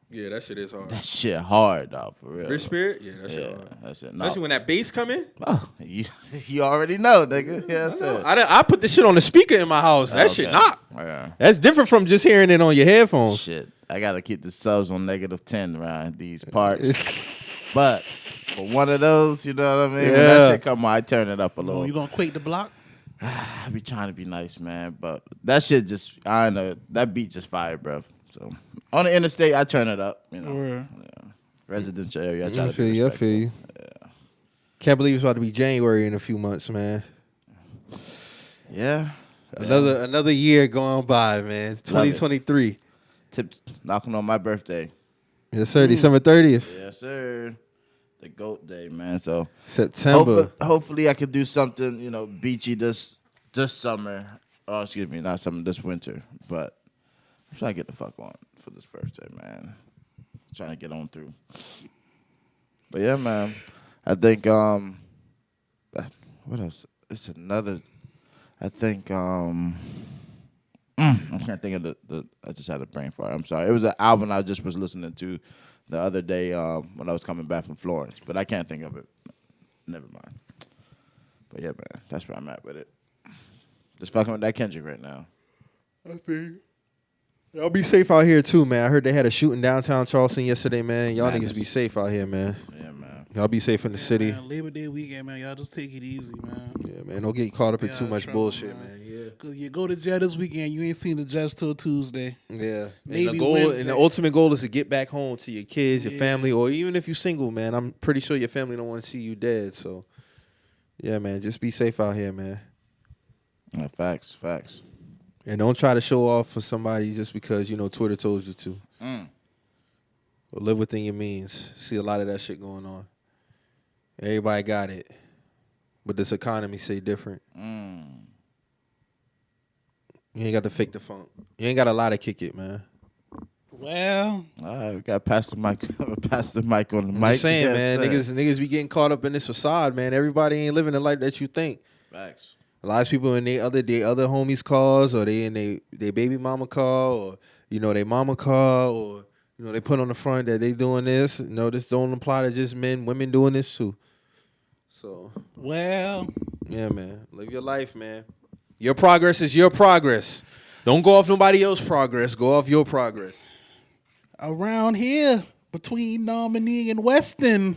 Yeah, that shit is hard. That shit hard, dog, for real. Rich Spirit? Yeah, that shit Yeah, hard. that shit. Especially when that bass come in. Oh, you already know, nigga. Yeah, that's it. I put the shit on the speaker in my house. That shit knock. Yeah. That's different from just hearing it on your headphones. Shit, I gotta keep the subs on -10 around these parts. But for one of those, you know what I mean? When that shit come on, I turn it up a little. You gonna quake the block? I be trying to be nice, man, but that shit just, I don't know, that beat just fire, bro. So on the interstate, I turn it up, you know. Yeah. Residential area, I try to be respectful. I feel you. Yeah. Can't believe it's about to be January in a few months, man. Yeah. Another year going by, man. 2023. Tips knocking on my birthday. Yes, sir. December 30th. Yes, sir. The GOAT day, man. So September. Hopefully I could do something, you know, beachy this summer. Oh, excuse me, not summer, this winter. But I'm trying to get the fuck on for this birthday, man. Trying to get on through. But yeah, man. I think what else? It's another. I think I can't think of the. I just had a brain fart. I'm sorry. It was an album I just was listening to the other day when I was coming back from Florence, but I can't think of it. Never mind. But yeah, man, that's where I'm at with it. Just fucking with that Kendrick right now. I think. Y'all be safe out here too, man. I heard they had a shooting downtown Charleston yesterday, man. Y'all niggas be safe out here, man. Yeah, man. Y'all be safe in the city. Man, Labor Day weekend, man. Y'all just take it easy, man. Yeah, man. Don't get caught up in Stay too out of much trouble, bullshit, man. Yeah. Cause you go to jail this weekend, you ain't seen the judge till Tuesday. Yeah. Maybe and the Wednesday. and the ultimate goal is to get back home to your kids, your family, or even if you're single, man. I'm pretty sure your family don't want to see you dead. So, yeah, man. Just be safe out here, man. Yeah, facts. And don't try to show off for somebody just because, you know, Twitter told you to. Or live within your means. See a lot of that shit going on. Everybody got it. But this economy say different. You ain't got to fake the funk. You ain't got a lot to kick it, man. Well, All right, we got pass the mic on the mic. I'm just saying, Yes, man, sir. niggas be getting caught up in this facade, man. Everybody ain't living the life that you think. Facts. A lot of people in their other homies' cars, or they in their baby mama car, or you know, their mama car, or you know, they put on the front that they doing this. You know, this don't apply to just men, women doing this too. So, well, yeah, man, live your life, man. Your progress is your progress. Don't go off nobody else's progress. Go off your progress. around here between Nominee and Weston,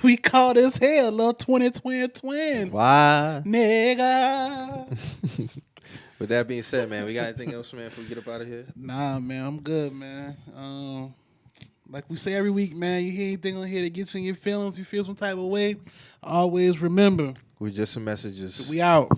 we call this here little 20 Why? nigga. With that being said, man, we got anything else, man, before we get up out of here? Nah, man, I'm good, man. Like we say every week, man, you hear anything on here that gets you in your feelings, you feel some type of way, always remember, We're just some messages. we out.